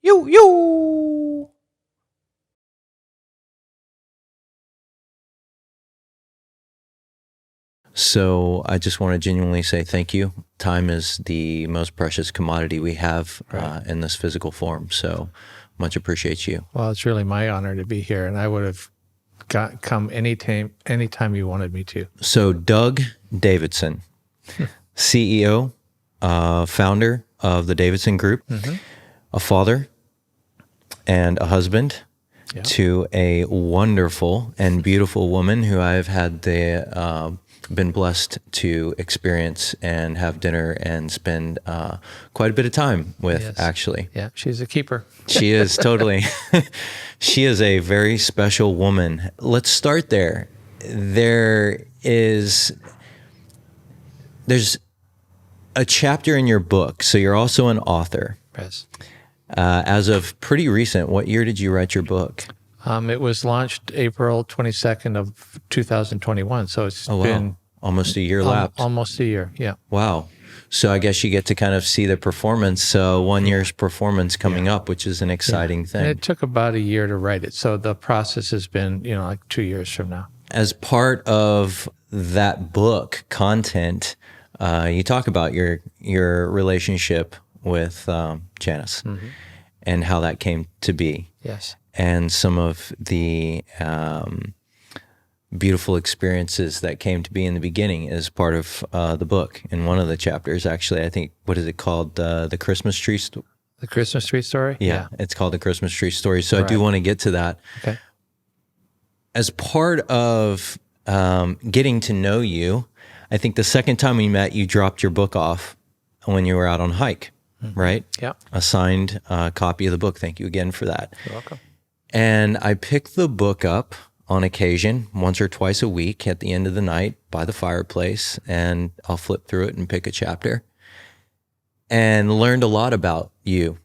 Yeww. So I just want to genuinely say thank you. Time is the most precious commodity we have in this physical form. So much appreciate you. Well, it's really my honor to be here, and I would have come anytime you wanted me to. So Doug Davidson, CEO, founder of the Davidson Group, a father and a husband to a wonderful and beautiful woman who I've had the been blessed to experience and have dinner and spend quite a bit of time with, actually. Yeah, she's a keeper. She is, totally. She is a very special woman. Let's start there. There's a chapter in your book, so you're also an author. Yes. As of pretty recent, what year did you write your book? It was launched April 22nd of 2021, so it's been almost a year lapsed. Almost a year, yeah. Wow. So I guess you get to kind of see the performance. So 1 year's performance coming up, which is an exciting thing. And it took about a year to write it, so the process has been, like 2 years from now. As part of that book content, you talk about your relationship with Janice and how that came to be. Yes. And some of the beautiful experiences that came to be in the beginning as part of the book. In one of the chapters, actually, I think, what is it called? The Christmas tree story? The Christmas tree story? Yeah, it's called The Christmas Tree Story. So I do want to get to that. Okay. As part of getting to know you, I think the second time we met, you dropped your book off when you were out on hike, right? Yeah. A signed copy of the book. Thank you again for that. You're welcome. And I pick the book up on occasion, once or twice a week at the end of the night by the fireplace, and I'll flip through it and pick a chapter, and learned a lot about you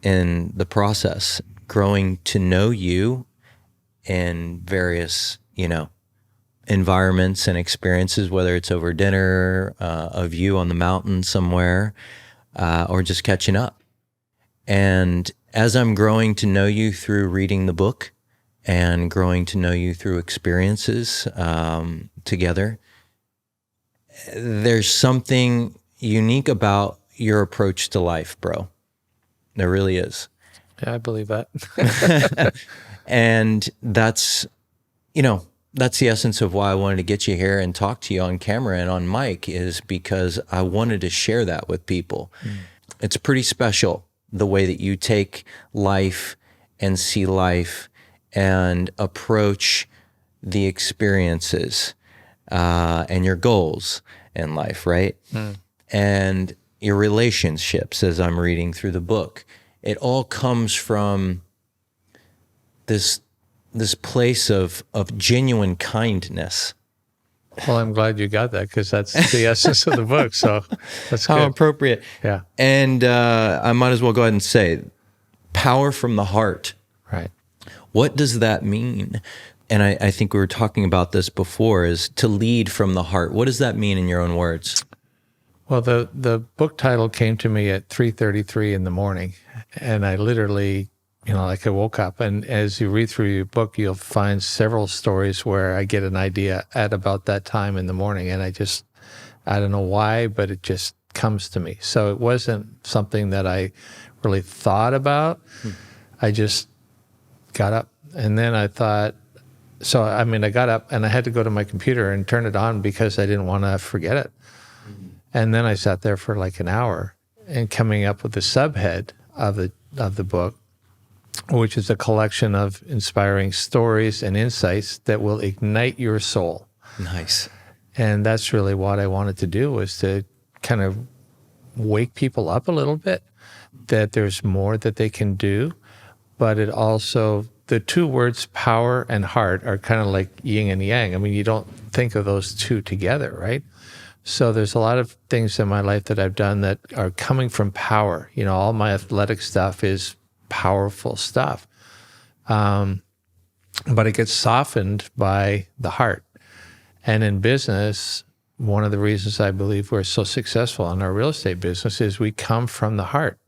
in the process, growing to know you in various, environments and experiences, whether it's over dinner, of you on the mountain somewhere, or just catching up. And as I'm growing to know you through reading the book and growing to know you through experiences together, there's something unique about your approach to life, bro. There really is. Yeah, I believe that. And that's the essence of why I wanted to get you here and talk to you on camera and on mic, is because I wanted to share that with people. It's pretty special, the way that you take life and see life and approach the experiences and your goals in life, right? And your relationships, as I'm reading through the book. It all comes from this place of genuine kindness. Well, I'm glad you got that, because that's the essence of the book. So that's How good. appropriate. Yeah. And I might as well go ahead and say, power from the heart. Right. What does that mean? And I think we were talking about this before, is to lead from the heart. What does that mean in your own words? Well, the book title came to me at 3:33 in the morning, and I literally, I woke up, and as you read through your book, you'll find several stories where I get an idea at about that time in the morning, and I don't know why, but it just comes to me. So it wasn't something that I really thought about. I just got up, and then I thought, I got up and I had to go to my computer and turn it on because I didn't want to forget it. And then I sat there for like an hour and coming up with the subhead of the book, which is a collection of inspiring stories and insights that will ignite your soul. Nice. And that's really what I wanted to do, was to kind of wake people up a little bit, that there's more that they can do. But it also, the two words power and heart are kind of like yin and yang. I mean, you don't think of those two together, right? So there's a lot of things in my life that I've done that are coming from power. All my athletic stuff is powerful stuff. But it gets softened by the heart. And in business, one of the reasons I believe we're so successful in our real estate business is we come from the heart.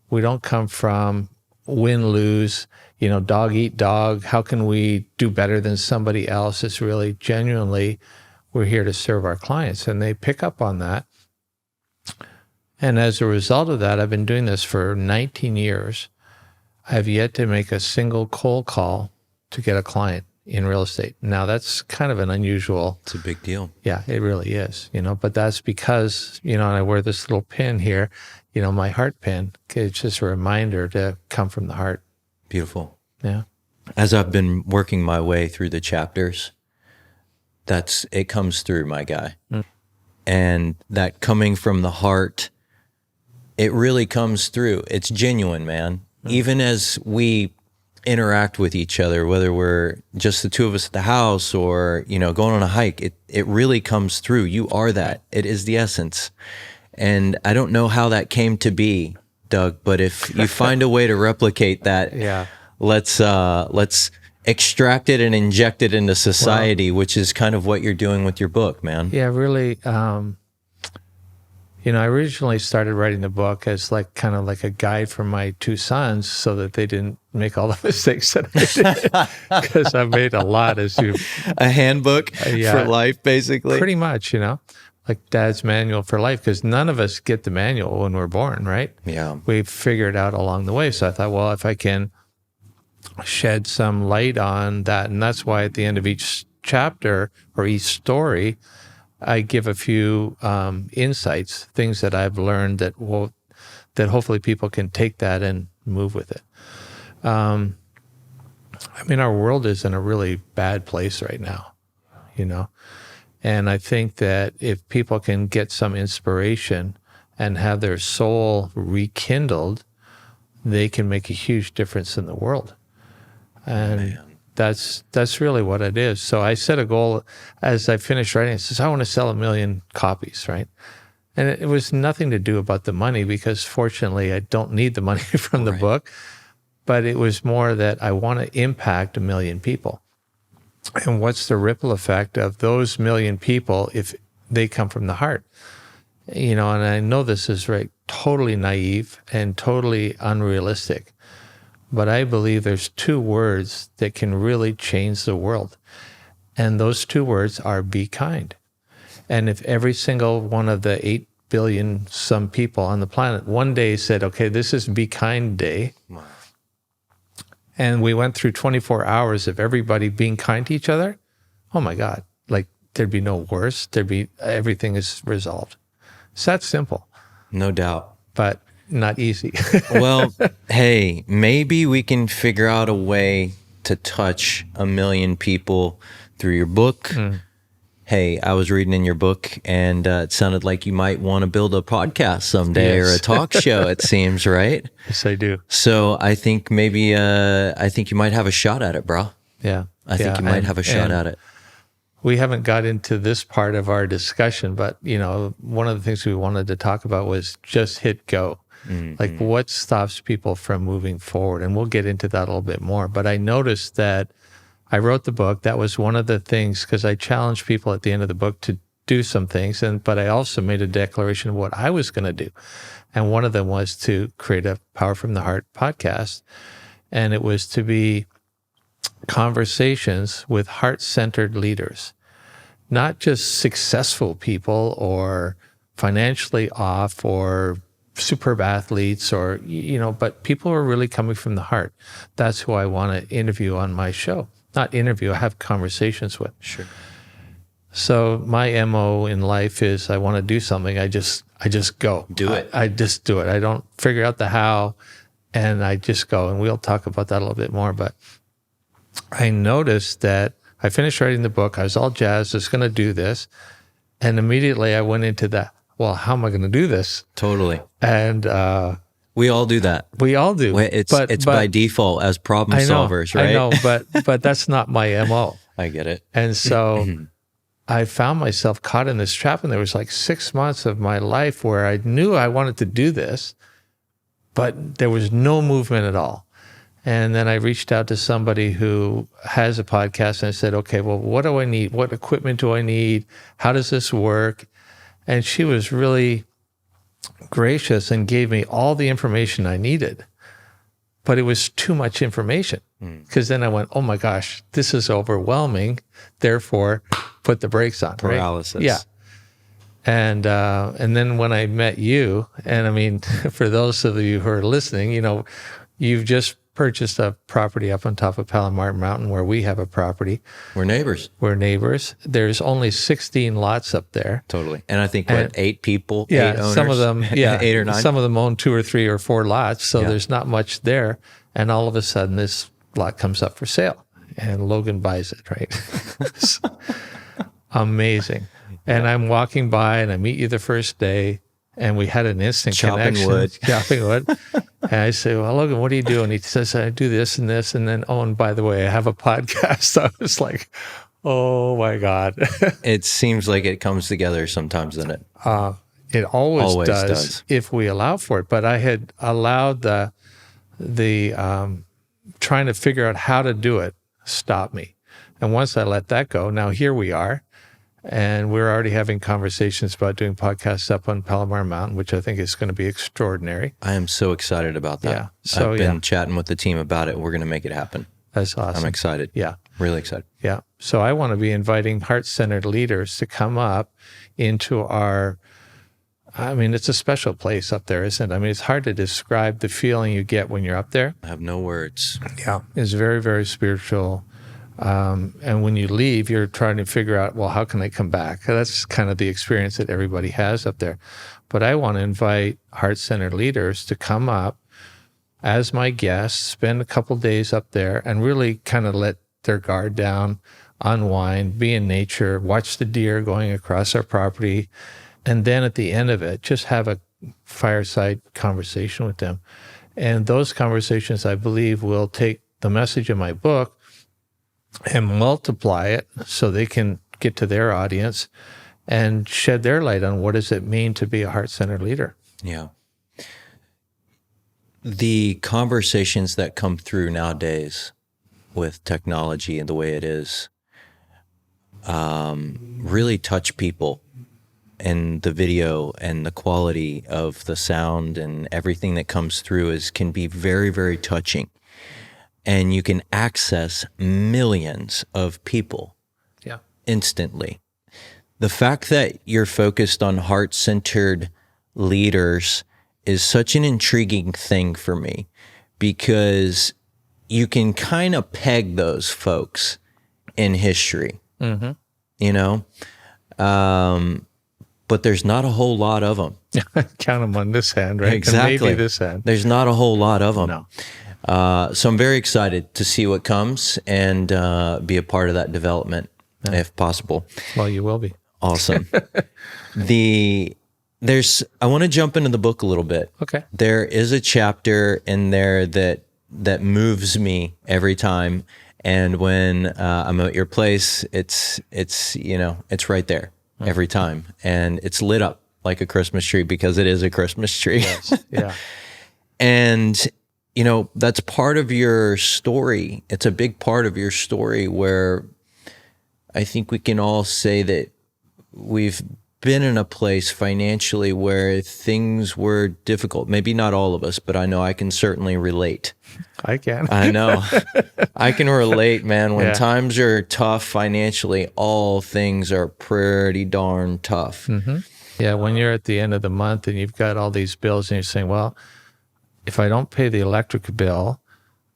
We don't come from win, lose, dog eat dog. How can we do better than somebody else? It's really genuinely, we're here to serve our clients. And they pick up on that. And as a result of that, I've been doing this for 19 years. I've yet to make a single cold call to get a client in real estate. Now, that's kind of an unusual. It's a big deal. Yeah, it really is, but that's because, and I wear this little pin here, my heart pin. It's just a reminder to come from the heart. Beautiful. Yeah. As I've been working my way through the chapters, it comes through, my guy. Mm. And that coming from the heart, it really comes through. It's genuine, man. Mm. Even as we interact with each other, whether we're just the two of us at the house or, going on a hike, it really comes through. You are that. It is the essence. And I don't know how that came to be, Doug, but if you find a way to replicate that, yeah, let's extract it and inject it into society, which is kind of what you're doing with your book, man. Yeah, really. I originally started writing the book as kind of like a guide for my two sons so that they didn't make all the mistakes that I did, because I made a lot, a handbook for life, basically. Pretty much, like Dad's manual for life, because none of us get the manual when we're born, right? Yeah. We figure it out along the way. So I thought, well, if I can shed some light on that, and that's why at the end of each chapter or each story, I give a few insights, things that I've learned that hopefully people can take that and move with it. Our world is in a really bad place right now, and I think that if people can get some inspiration and have their soul rekindled, they can make a huge difference in the world. And man, that's really what it is. So I set a goal as I finished writing. I says, I want to sell 1 million copies, right? And it was nothing to do about the money, because fortunately I don't need the money from the book, but it was more that I want to impact 1 million people. And what's the ripple effect of those 1 million people if they come from the heart? And I know this is totally naive and totally unrealistic, but I believe there's 2 words that can really change the world. And those 2 words are be kind. And if every single one of the 8 billion some people on the planet one day said, okay, this is Be Kind Day. Wow. And we went through 24 hours of everybody being kind to each other, oh my God, there'd be no worse. Everything is resolved. It's that simple. No doubt. But not easy. Well, hey, maybe we can figure out a way to touch 1 million people through your book. Mm. Hey, I was reading in your book, and it sounded like you might want to build a podcast someday, yes, or a talk show, it seems, right? Yes, I do. So I think maybe, you might have a shot at it, bro. Yeah. I think you might have a shot at it. We haven't got into this part of our discussion, but, one of the things we wanted to talk about was just hit go. Mm-hmm. What stops people from moving forward? And we'll get into that a little bit more. But I noticed that I wrote the book. That was one of the things, because I challenged people at the end of the book to do some things. But I also made a declaration of what I was going to do. And one of them was to create a Power from the Heart podcast. And it was to be conversations with heart-centered leaders, not just successful people or financially off or superb athletes or, but people who are really coming from the heart. That's who I want to interview on my show. Not interview, I have conversations with. Sure. So my MO in life is I want to do something. I just go. Do it. I just do it. I don't figure out the how, and I just go. And we'll talk about that a little bit more. But I noticed that I finished writing the book. I was all jazzed. I was going to do this. And immediately I went into that. Well, how am I going to do this? Totally. And we all do that. We all do. It's by default as problem solvers, right? I know, but that's not my MO. I get it. And so I found myself caught in this trap, and there was 6 months of my life where I knew I wanted to do this, but there was no movement at all. And then I reached out to somebody who has a podcast, and I said, okay, well, what do I need? What equipment do I need? How does this work? And she was really gracious and gave me all the information I needed. but it was too much information. Because then I went, oh my gosh, this is overwhelming. Therefore, put the brakes on. Paralysis. Right? Yeah. And then when I met you, and I mean, for those of you who are listening, you know, you've just purchased a property up on top of Palomar Mountain where we have a property. We're neighbors. There's only 16 lots up there. Totally. And I think, 8 people, yeah, 8 owners? Some of them, yeah, 8 or 9? Some of them own 2 or 3 or 4 lots, so there's not much there. And all of a sudden, this lot comes up for sale, and Logan buys it, right? Amazing. And I'm walking by, and I meet you the first day, and we had an instant connection. Chopping wood. And I say, well, Logan, what do you do? And he says, I do this and this. And then, oh, and by the way, I have a podcast. I was like, oh my God. It seems like it comes together sometimes, doesn't it? It always does if we allow for it. But I had allowed the trying to figure out how to do it stop me. And once I let that go, now here we are. And we're already having conversations about doing podcasts up on Palomar Mountain, which I think is going to be extraordinary. I am so excited about that. Yeah. So, I've been chatting with the team about it. We're going to make it happen. That's awesome. I'm excited. Yeah. Really excited. Yeah. So I want to be inviting heart-centered leaders to come up into our, I mean, it's a special place up there, isn't it? I mean, it's hard to describe the feeling you get when you're up there. I have no words. Yeah. It's very, very spiritual. And when you leave, you're trying to figure out, well, how can I come back? That's kind of the experience that everybody has up there. But I want to invite heart-centered leaders to come up as my guests, spend a couple days up there, and really kind of let their guard down, unwind, be in nature, watch the deer going across our property, and then at the end of it, just have a fireside conversation with them. And those conversations, I believe, will take the message of my book and multiply it so they can get to their audience and shed their light on what does it mean to be a heart-centered leader. Yeah. The conversations that come through nowadays with technology and the way it is really touch people, and the video and the quality of the sound and everything that comes through can be very, very touching. And you can access millions of people instantly. The fact that you're focused on heart-centered leaders is such an intriguing thing for me, because you can kind of peg those folks in history, you know? But there's not a whole lot of them. Count them on this hand, right? Exactly. And maybe this hand. There's not a whole lot of them. No. So I'm very excited to see what comes and be a part of that development, if possible. Well, you will be. Awesome. I want to jump into the book a little bit. Okay. There is a chapter in there that moves me every time, and when I'm at your place, it's right there every time, and it's lit up like a Christmas tree because it is a Christmas tree. Yes. Yeah. And that's part of your story. It's a big part of your story where I think we can all say that we've been in a place financially where things were difficult. Maybe not all of us, but I know I can certainly relate. I can. I know. I can relate, man. When times are tough financially, all things are pretty darn tough. Mm-hmm. Yeah, when you're at the end of the month and you've got all these bills and you're saying, well, if I don't pay the electric bill,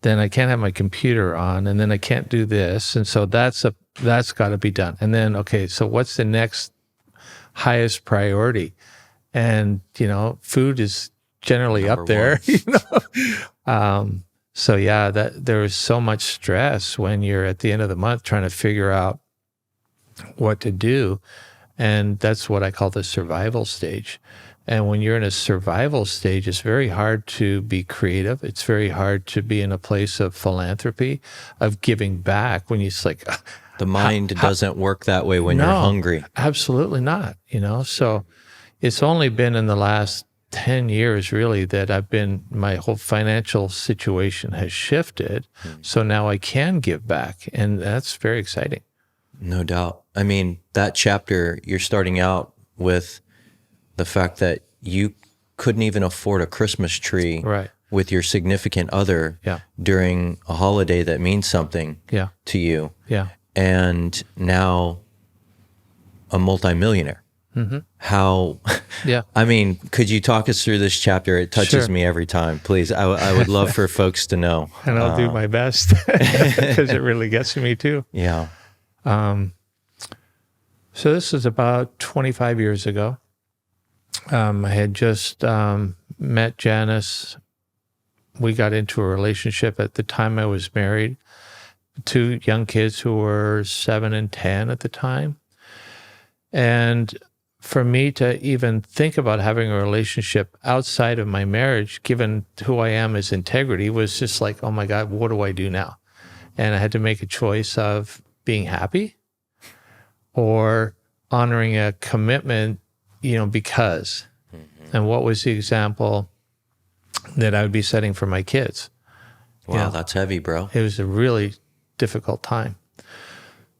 then I can't have my computer on, and then I can't do this. And so that's got to be done. And then, okay, so what's the next highest priority? And, food is generally Number up there. So yeah, there is so much stress when you're at the end of the month trying to figure out what to do. And that's what I call the survival stage. And when you're in a survival stage, it's very hard to be creative. It's very hard to be in a place of philanthropy, of giving back. When it's like, the mind doesn't work that way when you're hungry. Absolutely not. So it's only been in the last 10 years really that my whole financial situation has shifted. So now I can give back, and that's very exciting. No doubt. I mean, that chapter, you're starting out with the fact that you couldn't even afford a Christmas tree right. with your significant other Yeah. during a holiday that means something Yeah. to you. Yeah. And now a multimillionaire. How, Yeah. I mean, could you talk us through this chapter? It touches Sure. me every time, please. I would love for folks to know. And I'll do my best because it really gets to me too. Yeah. So this was about 25 years ago. I had just met Janice. We got into a relationship. At the time I was married. 2 young kids who were 7 and 10 at the time. And for me to even think about having a relationship outside of my marriage, given who I am as integrity, was just like, oh my God, what do I do now? And I had to make a choice of being happy or honoring a commitment, because. And what was the example that I would be setting for my kids? Wow, that's heavy, bro. It was a really difficult time.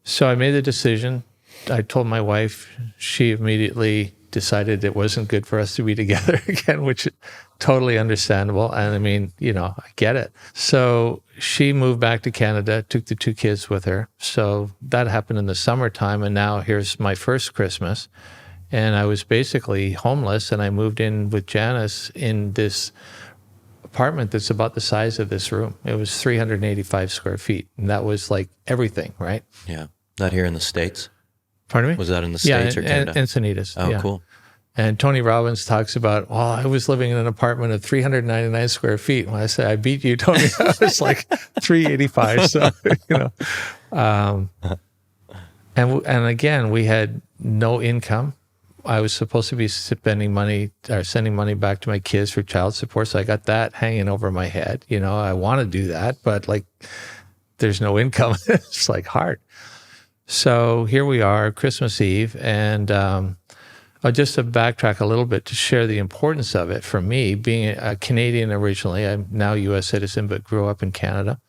So I made the decision. I told my wife. She immediately decided it wasn't good for us to be together again, which is totally understandable. And I mean, I get it. So she moved back to Canada, took the 2 kids with her. So that happened in the summertime. And now here's my first Christmas. And I was basically homeless. And I moved in with Janice in this apartment that's about the size of this room. It was 385 square feet. And that was like everything, right? Yeah. That here in the States? Pardon me? Was that in the States or Canada? Encinitas. Oh, yeah. cool. And Tony Robbins talks about, I was living in an apartment of 399 square feet. When I say I beat you, Tony, I was like 385. So, and again, we had no income. I was supposed to be spending money or sending money back to my kids for child support. So I got that hanging over my head. I want to do that, but like there's no income. It's like hard. So here we are, Christmas Eve, and just to backtrack a little bit to share the importance of it for me, being a Canadian originally, I'm now a U.S. citizen, but grew up in Canada.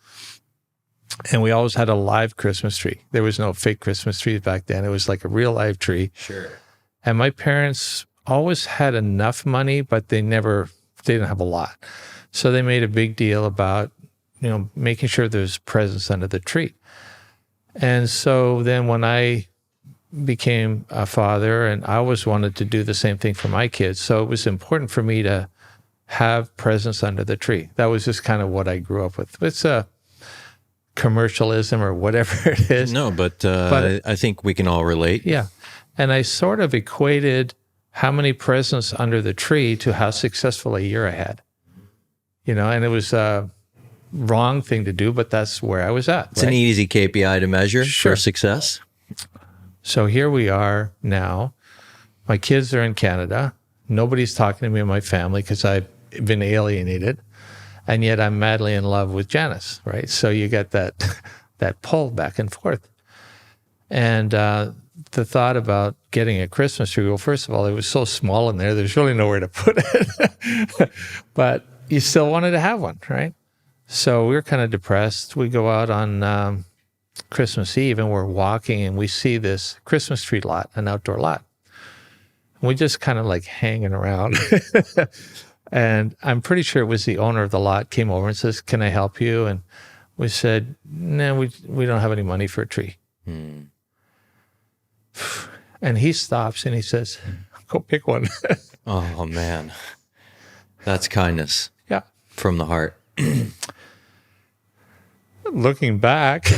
And we always had a live Christmas tree. There was no fake Christmas trees back then. It was like a real live tree. Sure. And my parents always had enough money, but they didn't have a lot. So they made a big deal about, making sure there's presents under the tree. And so then when I became a father, and I always wanted to do the same thing for my kids. So it was important for me to have presents under the tree. That was just kind of what I grew up with. It's a commercialism or whatever it is. No, but I think we can all relate. Yeah. And I sort of equated how many presents under the tree to how successful a year I had. And it was a wrong thing to do, but that's where I was at. It's an easy KPI to measure for success. So here we are now. My kids are in Canada. Nobody's talking to me in my family because I've been alienated. And yet I'm madly in love with Janice, right? So you get that pull back and forth. And the thought about getting a Christmas tree, well, first of all, it was so small in there, there's really nowhere to put it. But you still wanted to have one, right? So we were kind of depressed. We go out on Christmas Eve and we're walking and we see this Christmas tree lot, an outdoor lot. And we just kind of like hanging around. And I'm pretty sure it was the owner of the lot came over and says, "Can I help you?" And we said, "No, we don't have any money for a tree." And he stops and he says, "Go pick one." Oh, man. That's kindness. Yeah. From the heart. Looking back,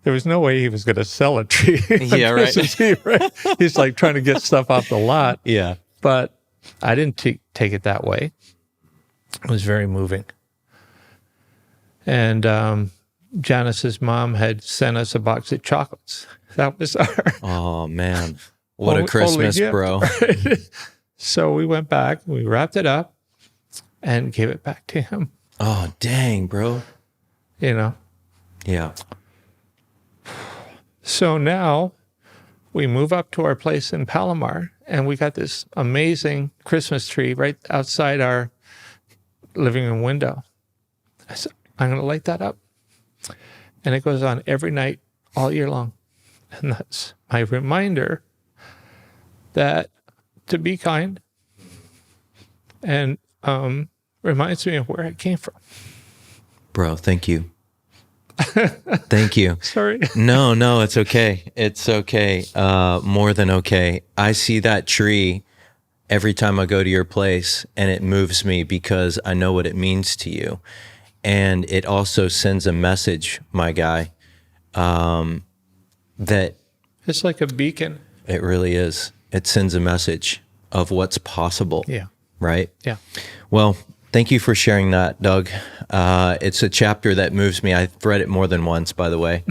there was no way he was going to sell a tree. Yeah, right. Christmas Eve, right? He's like trying to get stuff off the lot. Yeah. But I didn't take it that way. It was very moving. And Janice's mom had sent us a box of chocolates. That was our... Oh, man. What a Christmas, bro. So we went back, we wrapped it up, and gave it back to him. Oh, dang, bro. Yeah. So now we move up to our place in Palomar, and we got this amazing Christmas tree right outside our living room window. I said, "I'm going to light that up." And it goes on every night, all year long. And that's my reminder that to be kind and reminds me of where I came from. Bro, thank you. Thank you. Sorry. No, it's okay. It's okay. More than okay. I see that tree every time I go to your place, and it moves me because I know what it means to you. And it also sends a message, my guy, that It's like a beacon. it really is. It sends a message of what's possible. Yeah. Right? Yeah. Well, thank you for sharing that, Doug. It's a chapter that moves me. I've read it more than once, by the way.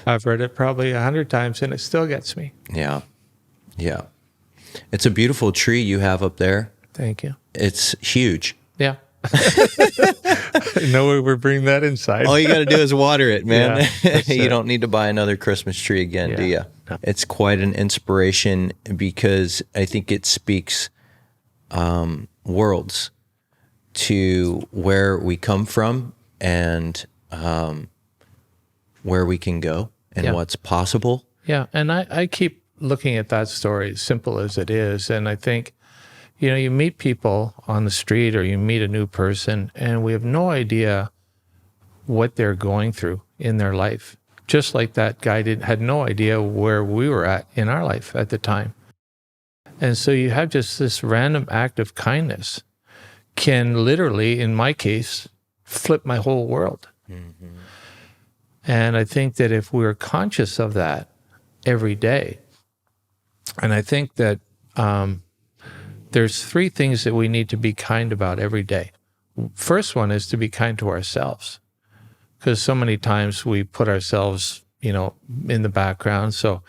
I've read it probably 100 times and it still gets me. Yeah. Yeah. It's a beautiful tree you have up there. Thank you. It's huge. Yeah. No way we're bringing that inside. All you got to do is water it, man. Yeah, You don't need to buy another Christmas tree again, do you? No. It's quite an inspiration because I think it speaks worlds to where we come from and where we can go and what's possible. Yeah. And I keep looking at that story, as simple as it is. And I think, you know, you meet people on the street or you meet a new person and we have no idea what they're going through in their life. Just like that guy had no idea where we were at in our life at the time. And so you have just this random act of kindness can literally, in my case, flip my whole world. Mm-hmm. And I think that if we're conscious of that every day, and I think that there's three things that we need to be kind about every day. First one is to be kind to ourselves, because so many times we put ourselves, you know, in the background. So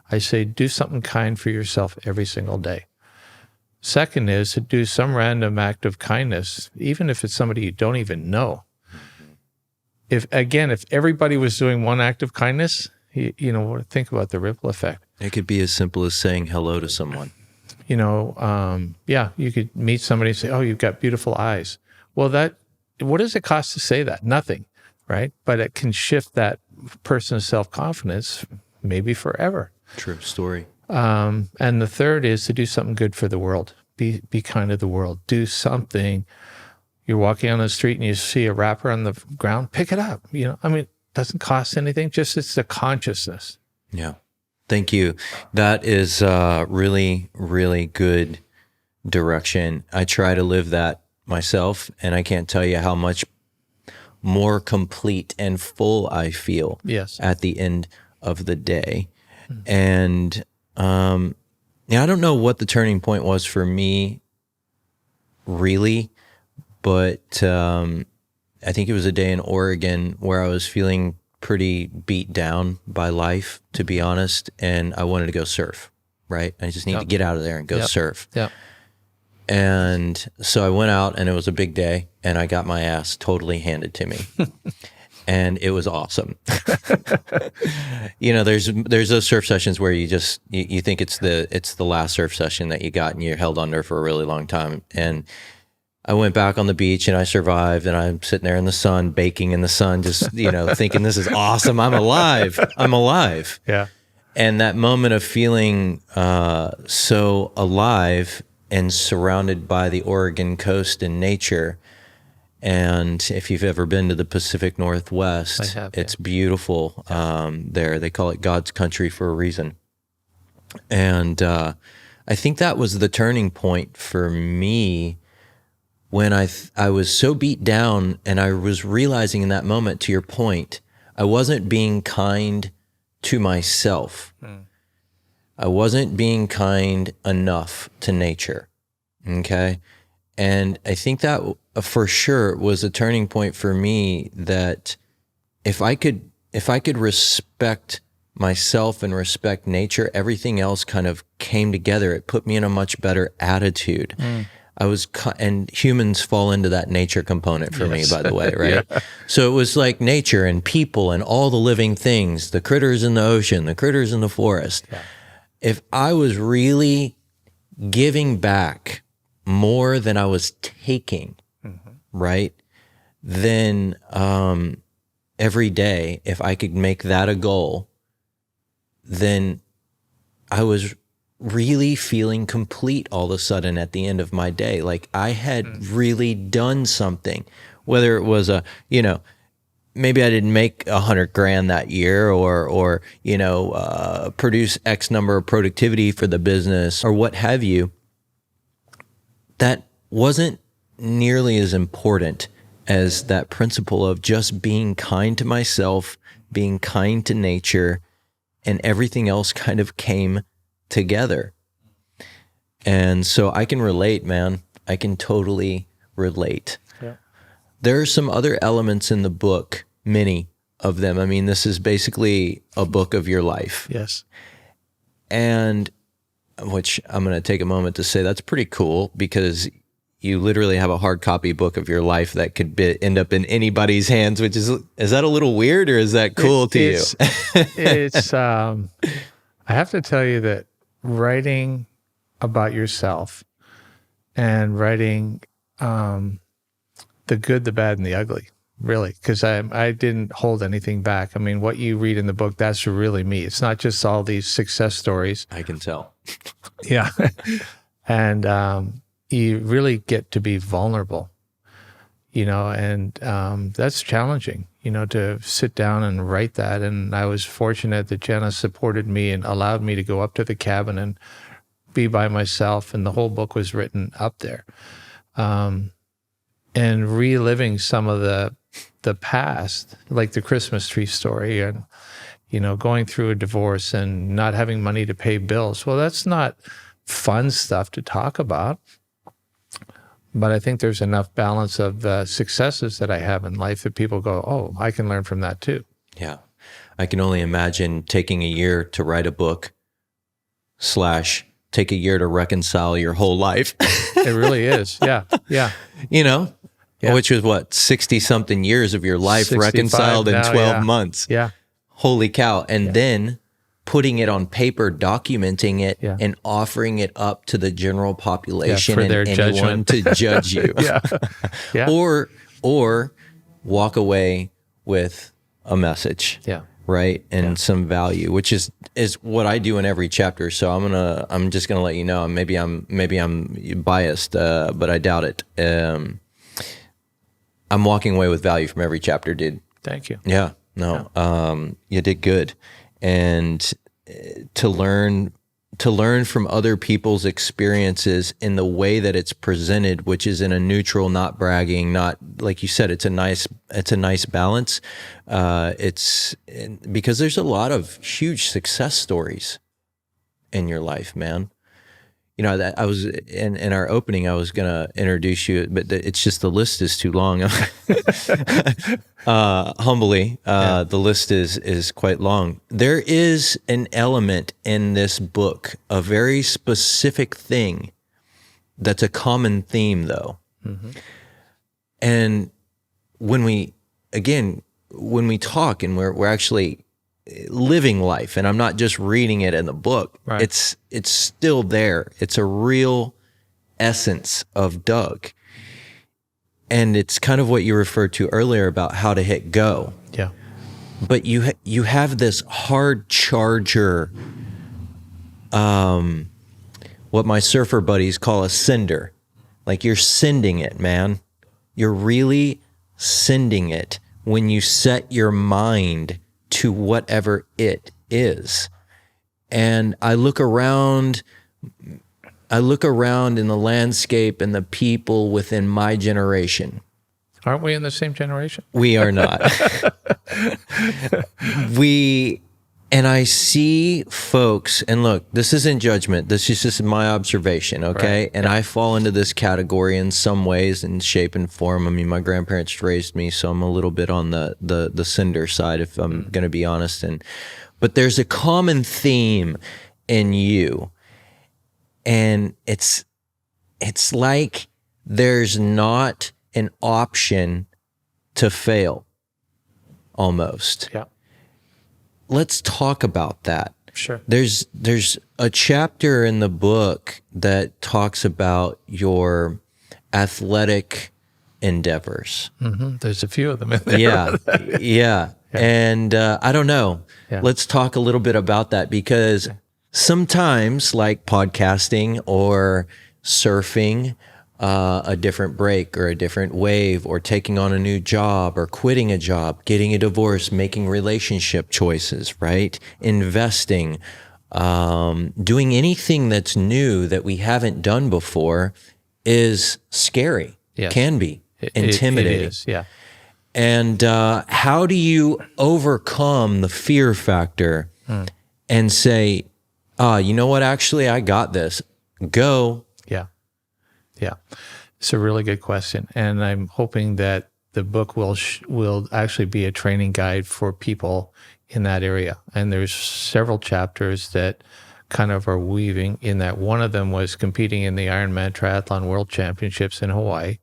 I say, do something kind for yourself every single day. Second is to do some random act of kindness, even if it's somebody you don't even know. If everybody was doing one act of kindness, you know, think about the ripple effect. It could be as simple as saying hello to someone. You know, you could meet somebody and say, oh, you've got beautiful eyes. Well, what does it cost to say that? Nothing, right? But it can shift that person's self-confidence maybe forever. True story. And the third is to do something good for the world. Be kind to the world. Do something. You're walking on the street and you see a wrapper on the ground, pick it up. You know, I mean, it doesn't cost anything. Just it's the consciousness. Yeah. Thank you. That is really, really good direction. I try to live that myself, and I can't tell you how much more complete and full I feel at the end of the day. Mm-hmm. And I don't know what the turning point was for me, really, but I think it was a day in Oregon where I was feeling pretty beat down by life, to be honest, and I wanted to go surf, right? I just need to get out of there and go surf. Yeah. And so I went out, and it was a big day, and I got my ass totally handed to me. And it was awesome. You know, there's those surf sessions where you just you think it's the last surf session that you got, and you're held under for a really long time. And I went back on the beach and I survived, and I'm sitting there in the sun, baking in the sun, just, you know, thinking this is awesome. I'm alive. I'm alive. Yeah. And that moment of feeling so alive and surrounded by the Oregon coast and nature. And if you've ever been to the Pacific Northwest, it's beautiful there. They call it God's country for a reason. And I think that was the turning point for me when I was so beat down, and I was realizing in that moment, to your point, I wasn't being kind to myself. I wasn't being kind enough to nature, okay? And I think that for sure was a turning point for me, that if I could respect myself and respect nature, everything else kind of came together. It put me in a much better attitude. And humans fall into that nature component for me, by the way, right? Yeah. So it was like nature and people and all the living things, the critters in the ocean, the critters in the forest. Yeah. If I was really giving back more than I was taking, right? Then every day, if I could make that a goal, then I was really feeling complete all of a sudden at the end of my day. Like I had really done something, whether it was maybe I didn't make $100,000 that year or produce X number of productivity for the business or what have you. That wasn't nearly as important as that principle of just being kind to myself, being kind to nature, and everything else kind of came together. And so I can relate, man. I can totally relate. Yeah. There are some other elements in the book, many of them. I mean, this is basically a book of your life. Yes. And which I'm going to take a moment to say that's pretty cool, because you literally have a hard copy book of your life that could end up in anybody's hands, which is that a little weird, or is that cool to you? It's, I have to tell you that writing about yourself and writing the good, the bad, and the ugly, really, because I didn't hold anything back. I mean, what you read in the book, that's really me. It's not just all these success stories. I can tell. Yeah. And you really get to be vulnerable, and that's challenging, to sit down and write that. And I was fortunate that Jenna supported me and allowed me to go up to the cabin and be by myself. And the whole book was written up there. And reliving some of the past, like the Christmas tree story and, going through a divorce and not having money to pay bills. Well, that's not fun stuff to talk about. But I think there's enough balance of the successes that I have in life that people go, oh, I can learn from that too. Yeah. I can only imagine taking a year to write a book / take a year to reconcile your whole life. It really is. Yeah. Yeah. Yeah. Which was what, 60 something years of your life reconciled in now, 12 months. Yeah. Holy cow. And then putting it on paper, documenting it, and offering it up to the general population for and their anyone judgment. to judge you. Yeah. Or walk away with a message. Yeah. Right. And some value, which is what I do in every chapter. So I'm just gonna let you know, maybe I'm biased, but I doubt it. I'm walking away with value from every chapter, dude. Thank you. Yeah. No. You did good. And to learn from other people's experiences in the way that it's presented, which is in a neutral, not bragging, not, like you said, it's a nice balance. It's because there's a lot of huge success stories in your life, man. That I was in our opening, I was going to introduce you, but it's just the list is too long. Humbly, the list is quite long. There is an element in this book, a very specific thing that's a common theme, though. Mm-hmm. And when we talk and we're actually living life, and I'm not just reading it in the book, right. It's still there. It's a real essence of Doug. And it's kind of what you referred to earlier about how to hit go. Yeah. But you have this hard charger, what my surfer buddies call a sender. Like you're sending it, man. You're really sending it when you set your mind to whatever it is. And I look around in the landscape and the people within my generation. Aren't we in the same generation? We are not. And I see folks, and look, this isn't judgment. This is just my observation, okay? Right. And I fall into this category in some ways, in shape and form. I mean, my grandparents raised me, so I'm a little bit on the sender side, if I'm going to be honest. But there's a common theme in you, and it's like there's not an option to fail, almost. Yeah. Let's talk about that. Sure. There's a chapter in the book that talks about your athletic endeavors. Mm-hmm. There's a few of them in there. Yeah. And I don't know. Yeah. Let's talk a little bit about that, because sometimes, like podcasting or surfing, a different break or a different wave, or taking on a new job or quitting a job, getting a divorce, making relationship choices, right? Investing, doing anything that's new that we haven't done before is scary. Yes. Can be intimidating. It is, yeah. And how do you overcome the fear factor and say, you know what, actually, I got this. Go. Yeah. It's a really good question. And I'm hoping that the book will actually be a training guide for people in that area. And there's several chapters that kind of are weaving in that. One of them was competing in the Ironman Triathlon World Championships in Hawaii,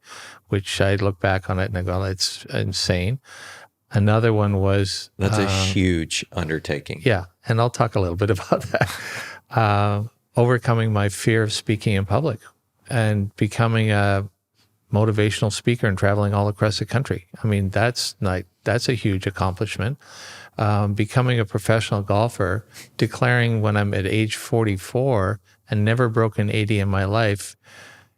which I look back on it and I go, it's insane. Another one was... That's a huge undertaking. Yeah. And I'll talk a little bit about that. Overcoming my fear of speaking in public and becoming a motivational speaker and traveling all across the country. I mean, that's a huge accomplishment. Becoming a professional golfer, declaring when I'm at age 44 and never broken 80 in my life.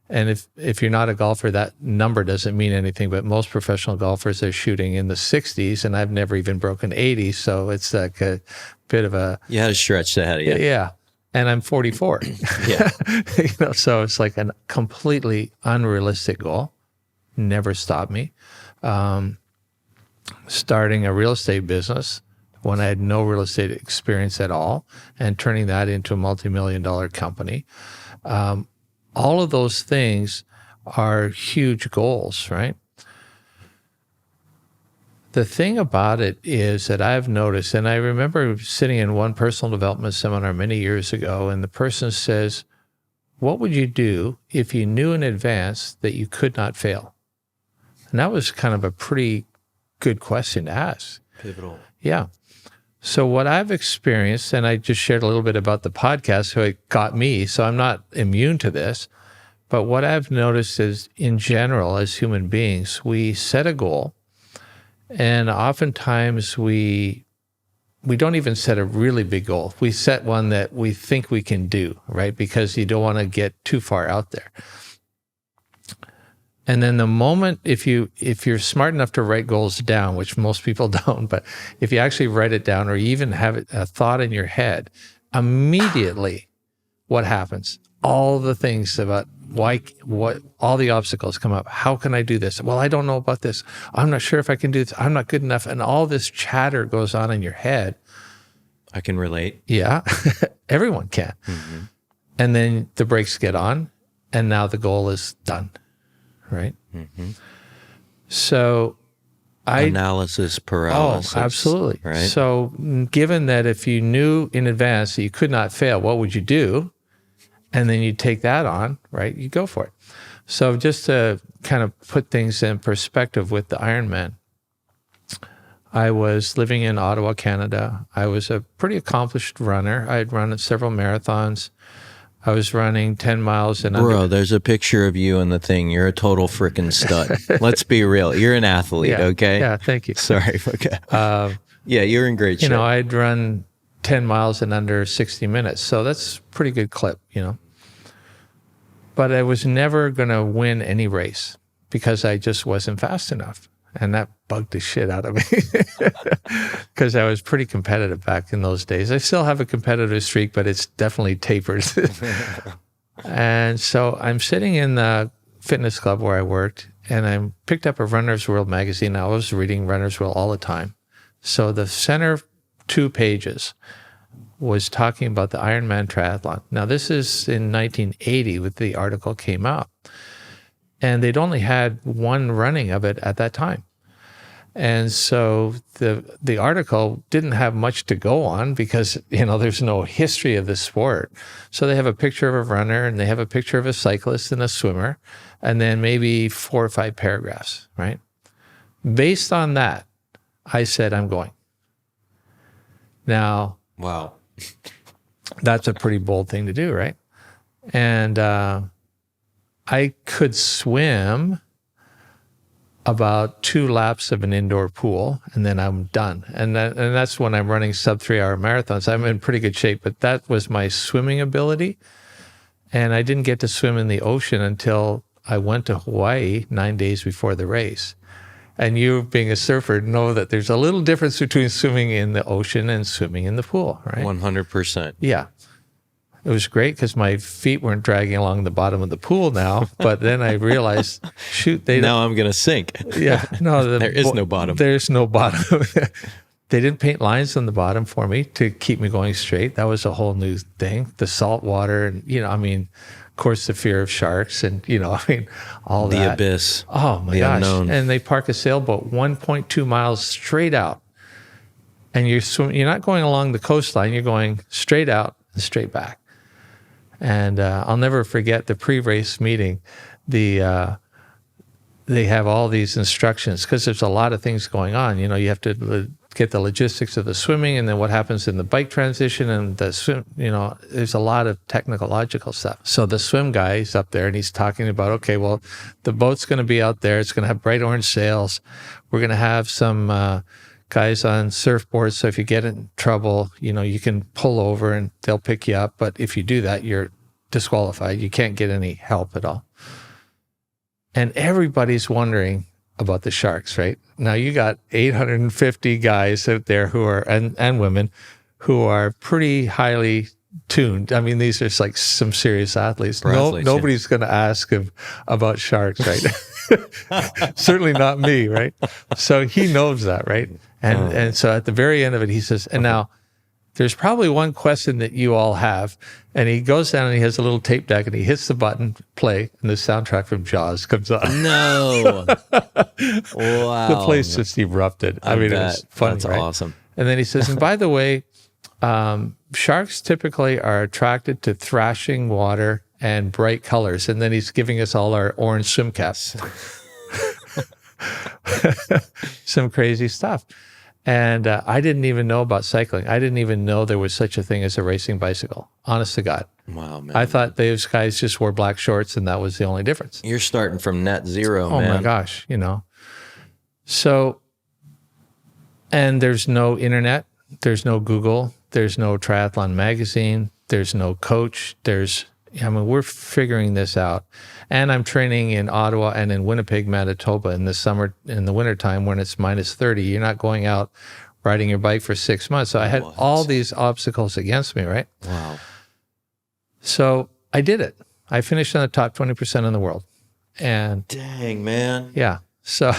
And if you're not a golfer, that number doesn't mean anything, but most professional golfers are shooting in the 60s, and I've never even broken 80. So it's like a bit of a... You had to stretch ahead of you. Yeah. And I'm 44. Yeah. So it's like a completely unrealistic goal. Never stopped me. Starting a real estate business when I had no real estate experience at all, and turning that into a multi-million-dollar company. All of those things are huge goals, right? The thing about it is that I've noticed, and I remember sitting in one personal development seminar many years ago, and the person says, what would you do if you knew in advance that you could not fail? And that was kind of a pretty good question to ask. Pivotal. Yeah. So what I've experienced, and I just shared a little bit about the podcast, so it got me, so I'm not immune to this, but what I've noticed is in general, as human beings, we set a goal, and oftentimes we don't even set a really big goal. We set one that we think we can do, right? Because you don't want to get too far out there. And then the moment, if you're smart enough to write goals down, which most people don't, but if you actually write it down or even have a thought in your head, immediately what happens? All the things about what all the obstacles come up. How can I do this? Well, I don't know about this. I'm not sure if I can do this. I'm not good enough. And all this chatter goes on in your head. I can relate. Yeah, everyone can. Mm-hmm. And then the brakes get on, and now the goal is done. Right. Mm-hmm. So analysis paralysis. Oh, absolutely. Right. So given that if you knew in advance that you could not fail, what would you do? And then you take that on, right? You go for it. So just to kind of put things in perspective with the Ironman, I was living in Ottawa, Canada. I was a pretty accomplished runner. I had run several marathons. I was running 10 miles and Bro, there's a picture of you in the thing. You're a total freaking stud. Let's be real. You're an athlete, okay? Yeah, thank you. Sorry. Okay. Yeah, you're in great shape. You know, I'd run 10 miles in under 60 minutes. So that's a pretty good clip, you know. But I was never going to win any race because I just wasn't fast enough. And that bugged the shit out of me because I was pretty competitive back in those days. I still have a competitive streak, but it's definitely tapered. And so I'm sitting in the fitness club where I worked, and I picked up a Runner's World magazine. I was reading Runner's World all the time. So the center 2 pages was talking about the Ironman Triathlon. Now, this is in 1980 when the article came out. And they'd only had one running of it at that time. And so the article didn't have much to go on because, you know, there's no history of the sport. So they have a picture of a runner and they have a picture of a cyclist and a swimmer, and then maybe 4 or 5 paragraphs, right? Based on that, I said, I'm going. Now, wow, that's a pretty bold thing to do, right? And I could swim about 2 laps of an indoor pool, and then I'm done. And that's when I'm running sub 3-hour marathons. I'm in pretty good shape, but that was my swimming ability. And I didn't get to swim in the ocean until I went to Hawaii 9 days before the race. And you, being a surfer, know that there's a little difference between swimming in the ocean and swimming in the pool, right? 100%. Yeah. It was great because my feet weren't dragging along the bottom of the pool now. But then I realized, shoot, now I'm going to sink. Yeah. No, there is no bottom. There's no bottom. They didn't paint lines on the bottom for me to keep me going straight. That was a whole new thing. The salt water and, of course, the fear of sharks and, all the that. The abyss. Oh, my gosh. Unknown. And they park a sailboat 1.2 miles straight out. And you're not going along the coastline. You're going straight out and straight back. And I'll never forget the pre-race meeting. They have all these instructions because there's a lot of things going on. You have to get the logistics of the swimming and then what happens in the bike transition and the swim. There's a lot of technological stuff. So the swim guy is up there and he's talking about, okay, well, the boat's going to be out there. It's going to have bright orange sails. We're going to have some guys on surfboards. So if you get in trouble, you can pull over and they'll pick you up. But if you do that, you're disqualified. You can't get any help at all. And everybody's wondering about the sharks, right? Now you got 850 guys out there who are, and women who are pretty highly tuned. I mean, these are like some serious athletes. Nobody's going to ask him about sharks, right? Certainly not me, right? So he knows that, right? And so at the very end of it, he says, and now there's probably one question that you all have. And he goes down and he has a little tape deck and he hits the button, play, and the soundtrack from Jaws comes on. No. Wow. The place just erupted. I mean, it was funny, That's right? awesome. And then he says, and by the way, sharks typically are attracted to thrashing water and bright colors. And then he's giving us all our orange swim caps. Some crazy stuff. And I didn't even know about cycling. I didn't even know there was such a thing as a racing bicycle. Honest to God. Wow, man. I thought those guys just wore black shorts and that was the only difference. You're starting from net zero, man. Oh my gosh, So, and there's no internet, there's no Google, there's no triathlon magazine, there's no coach, we're figuring this out. And I'm training in Ottawa and in Winnipeg, Manitoba in the summer, in the wintertime when it's minus 30. You're not going out riding your bike for 6 months. So I had all these obstacles against me, right? Wow. So I did it. I finished in the top 20% in the world. And dang, man. Yeah. So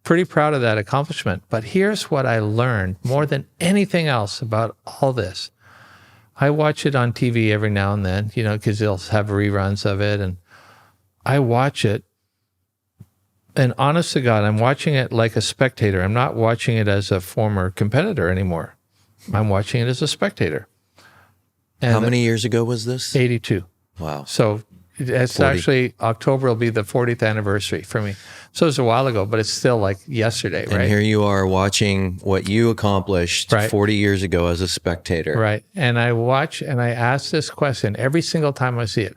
pretty proud of that accomplishment. But here's what I learned more than anything else about all this. I watch it on TV every now and then, because they'll have reruns of it. And I watch it. And honest to God, I'm watching it like a spectator. I'm not watching it as a former competitor anymore. I'm watching it as a spectator. And how many years ago was this? 82. Wow. So it's 40. Actually, October will be the 40th anniversary for me. So it's a while ago, but it's still like yesterday, right? And here you are watching what you accomplished 40 years ago as a spectator. Right. And I watch and I ask this question every single time I see it.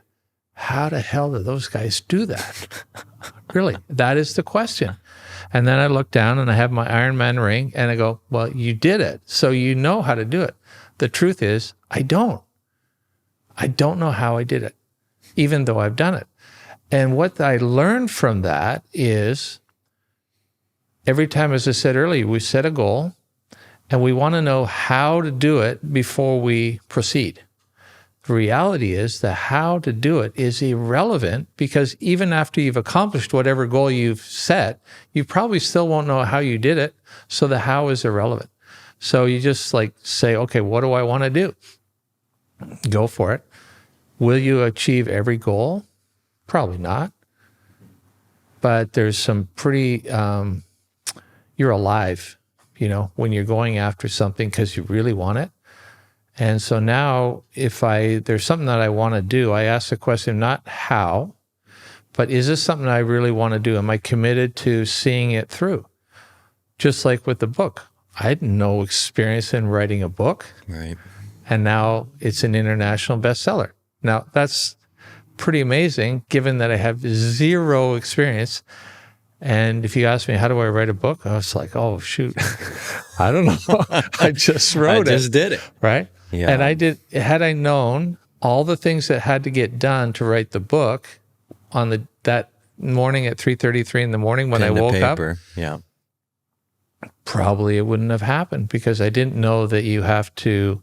How the hell do those guys do that? Really, that is the question. And then I look down and I have my Ironman ring and I go, well, you did it. So you know how to do it. The truth is, I don't. I don't know how I did it, even though I've done it. And what I learned from that is every time, as I said earlier, we set a goal and we want to know how to do it before we proceed. The reality is the how to do it is irrelevant because even after you've accomplished whatever goal you've set, you probably still won't know how you did it. So the how is irrelevant. So you just say, okay, what do I want to do? Go for it. Will you achieve every goal? Probably not. But there's some pretty, you're alive, when you're going after something because you really want it. And so now there's something that I want to do, I ask the question, not how, but is this something I really want to do? Am I committed to seeing it through? Just like with the book. I had no experience in writing a book. Right. And now it's an international bestseller. Now that's pretty amazing given that I have zero experience. And if you ask me, how do I write a book? I was like, oh, shoot. I don't know. I just wrote I just did it. Right? Yeah. And had I known all the things that had to get done to write the book on that morning at 3:33 in the morning when I woke up, yeah, probably it wouldn't have happened, because I didn't know that you have to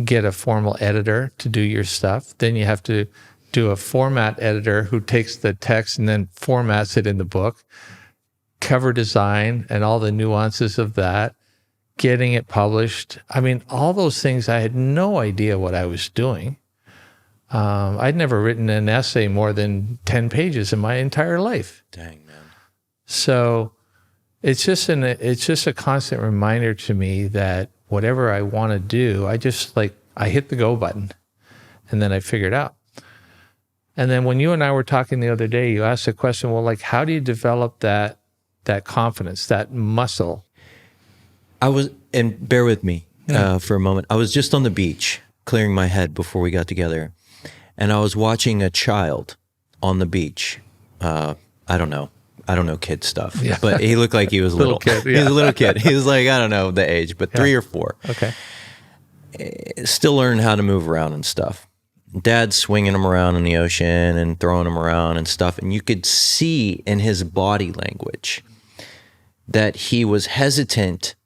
get a formal editor to do your stuff. Then you have to do a format editor who takes the text and then formats it in the book, cover design and all the nuances of that, getting it published. I mean, all those things, I had no idea what I was doing. I'd never written an essay more than 10 pages in my entire life. Dang, man. So it's just a constant reminder to me that whatever I want to do, I hit the go button and then I figure it out. And then when you and I were talking the other day, you asked the question, well, like, how do you develop that confidence, that muscle? And bear with me for a moment. I was just on the beach clearing my head before we got together, and I was watching a child on the beach. I don't know kid stuff, but he looked like he was little. Kid, He was a little kid. He was like, I don't know the age, but 3 or 4. Okay. Still learning how to move around and stuff. Dad's swinging him around in the ocean and throwing him around and stuff. And you could see in his body language that he was hesitant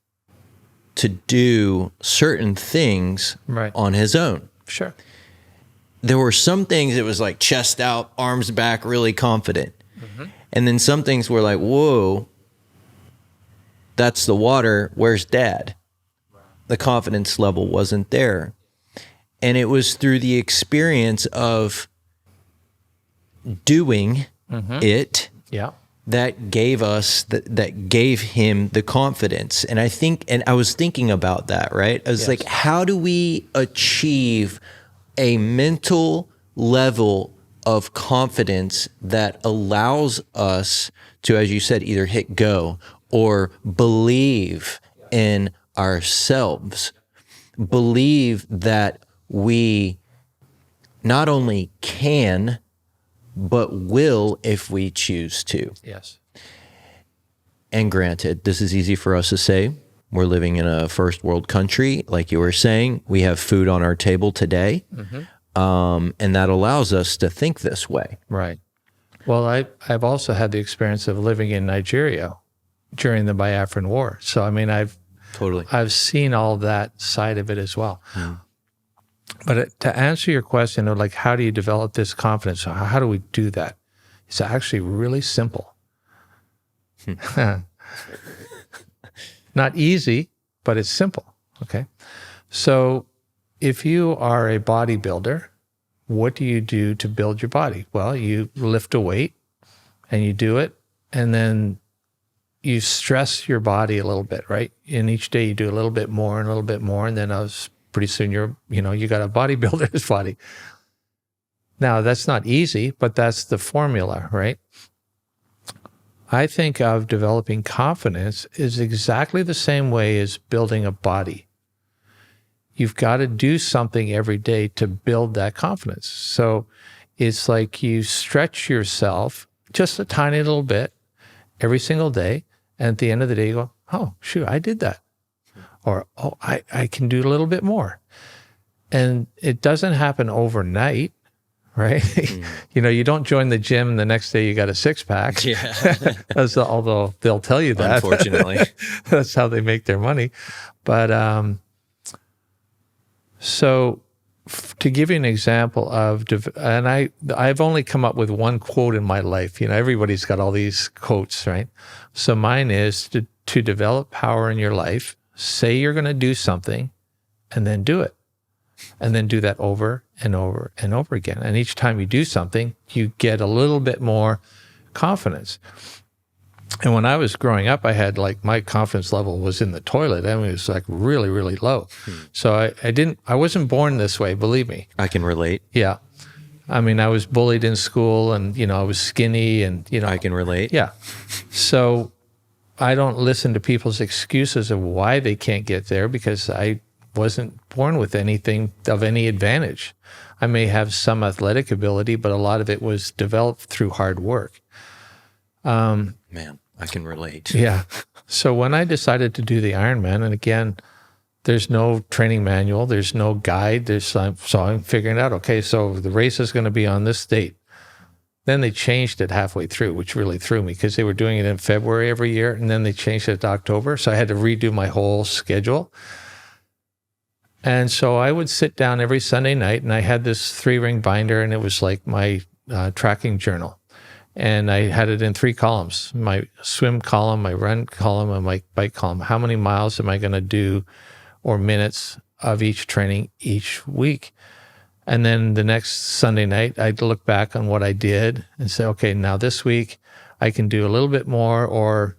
to do certain things on his own. Sure. There were some things that was like chest out, arms back, really confident. Mm-hmm. And then some things were like, whoa, that's the water. Where's Dad? The confidence level wasn't there. And it was through the experience of doing it that gave us, that gave him the confidence. And I was thinking about that, right? I was like, how do we achieve a mental level of confidence that allows us to, as you said, either hit go or believe in ourselves, believe that we not only can, but will if we choose to. Yes. And granted, this is easy for us to say. We're living in a first world country. Like you were saying, we have food on our table today. Mm-hmm. And that allows us to think this way. Right. Well, I've also had the experience of living in Nigeria during the Biafran War. So, I mean, I've seen all that side of it as well. Mm. But to answer your question of like, how do you develop this confidence? How do we do that? It's actually really simple. Not easy, but it's simple. Okay. So if you are a bodybuilder, what do you do to build your body? Well, you lift a weight and you do it, and then you stress your body a little bit, right? And each day you do a little bit more and a little bit more, and then pretty soon you got a bodybuilder's body. Now, that's not easy, but that's the formula, right? I think of developing confidence is exactly the same way as building a body. You've got to do something every day to build that confidence. So it's like you stretch yourself just a tiny little bit every single day. And at the end of the day, you go, oh, shoot, I did that. Or, oh, I can do a little bit more. And it doesn't happen overnight, right? Mm. You don't join the gym and the next day you got a 6-pack. Yeah. Although they'll tell you that. Unfortunately. That's how they make their money. But so to give you an example of, and I've only come up with one quote in my life. Everybody's got all these quotes, right? So mine is to develop power in your life, say you're going to do something and then do it. And then do that over and over and over again. And each time you do something, you get a little bit more confidence. And when I was growing up, I had my confidence level was in the toilet. I mean, it was really, really low. So I wasn't born this way, believe me. I can relate. Yeah. I mean, I was bullied in school and, I was skinny and, I can relate. Yeah. So I don't listen to people's excuses of why they can't get there, because I wasn't born with anything of any advantage. I may have some athletic ability, but a lot of it was developed through hard work. Man, I can relate. Yeah. So when I decided to do the Ironman, and again, there's no training manual, there's no guide. So I'm figuring out, okay, so the race is going to be on this date. Then they changed it halfway through, which really threw me because they were doing it in February every year, and then they changed it to October. So I had to redo my whole schedule. And so I would sit down every Sunday night, and I had this 3-ring binder, and it was like my tracking journal. And I had it in 3 columns, my swim column, my run column, and my bike column. How many miles am I going to do, or minutes of each training each week? And then the next Sunday night, I'd look back on what I did and say, okay, now this week I can do a little bit more, or,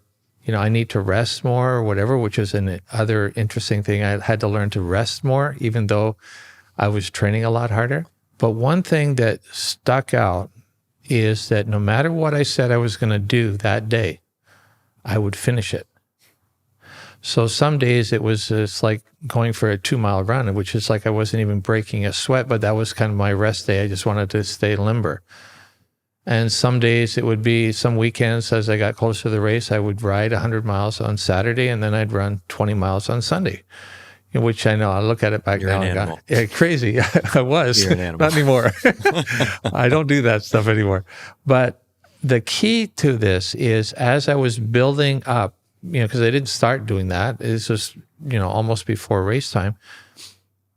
I need to rest more or whatever, which is another interesting thing. I had to learn to rest more, even though I was training a lot harder. But one thing that stuck out is that no matter what I said I was going to do that day, I would finish it. So some days it was just like going for a 2-mile run, which is like I wasn't even breaking a sweat, but that was kind of my rest day. I just wanted to stay limber. And some days it would be, some weekends as I got closer to the race, I would ride 100 miles on Saturday, and then I'd run 20 miles on Sunday, which I know I look at it back now and go, yeah, crazy. I was. You're an animal. Not anymore. I don't do that stuff anymore. But the key to this is, as I was building up, because I didn't start doing that, it's just, almost before race time,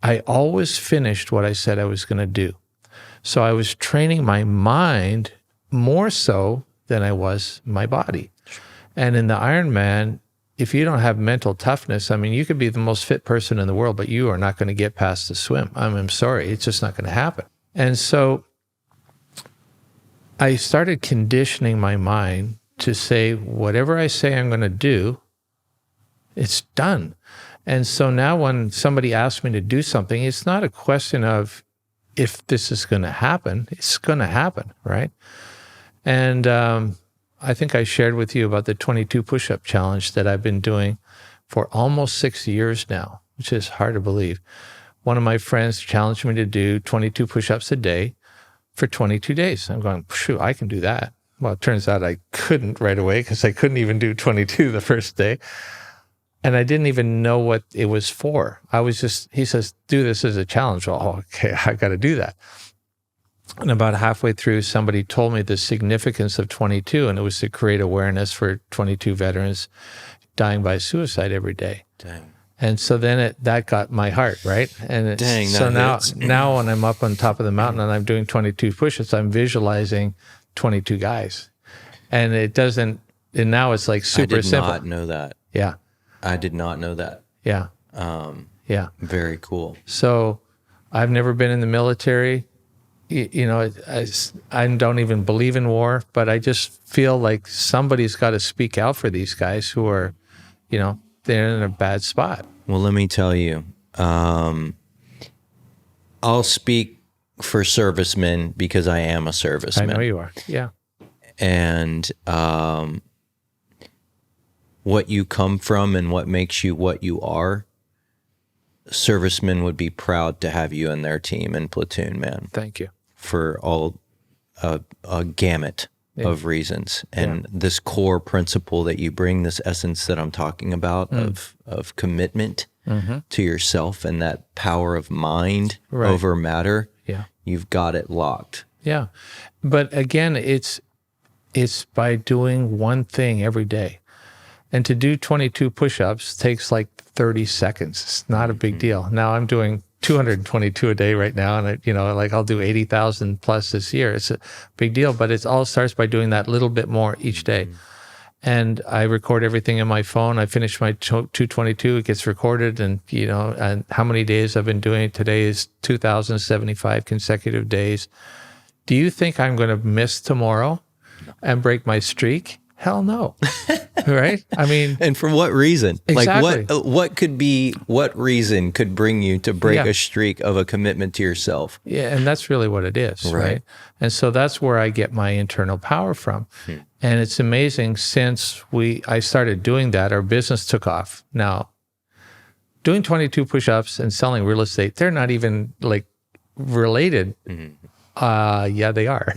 I always finished what I said I was going to do. So I was training my mind more so than I was my body. And in the Ironman, if you don't have mental toughness, I mean, you could be the most fit person in the world, but you are not going to get past the swim. I'm sorry, it's just not going to happen. And so I started conditioning my mind to say, whatever I say I'm going to do, it's done. And so now when somebody asks me to do something, it's not a question of if this is going to happen, it's going to happen, right? And I think I shared with you about the 22 push-up challenge that I've been doing for almost 6 years now, which is hard to believe. One of my friends challenged me to do 22 push-ups a day for 22 days. I'm going, shoot, I can do that. Well, it turns out I couldn't right away, because I couldn't even do 22 the first day. And I didn't even know what it was for. He says, do this as a challenge. Well, okay, I got to do that. And about halfway through, somebody told me the significance of 22, and it was to create awareness for 22 veterans dying by suicide every day. Dang. And so then that got my heart, right? And Dang, so hits. now when I'm up on top of the mountain and I'm doing 22 push-ups, I'm visualizing 22 guys. And now it's like super simple. I did not know that. Yeah. I did not know that. Yeah. Yeah. Very cool. So I've never been in the military. I don't even believe in war, but I just feel like somebody's got to speak out for these guys who are, they're in a bad spot. Well, let me tell you, I'll speak for servicemen because I am a serviceman. I know you are. Yeah. And what you come from and what makes you what you are, servicemen would be proud to have you in their team and platoon, man. Thank you. For all a gamut of reasons. And this core principle that you bring, this essence that I'm talking about of commitment to yourself and that power of mind over matter, you've got it locked. Yeah. But again, it's by doing one thing every day. And to do 22 push-ups takes like 30 seconds. It's not a big deal. Now I'm doing 222 a day right now, and I'll do 80,000 plus this year. It's a big deal, but it all starts by doing that little bit more each day. And I record everything in my phone. I finish my 222, it gets recorded, and and how many days I've been doing it. Today is 2,075 consecutive days. Do you think I'm going to miss tomorrow and break my streak? Hell no. Right? I mean, and for what reason? Exactly. Like what reason could bring you to break a streak of a commitment to yourself? Yeah, and that's really what it is, right? And so that's where I get my internal power from. And it's amazing, since I started doing that, our business took off. Now, doing 22 push-ups and selling real estate, they're not even like related Yeah, they are.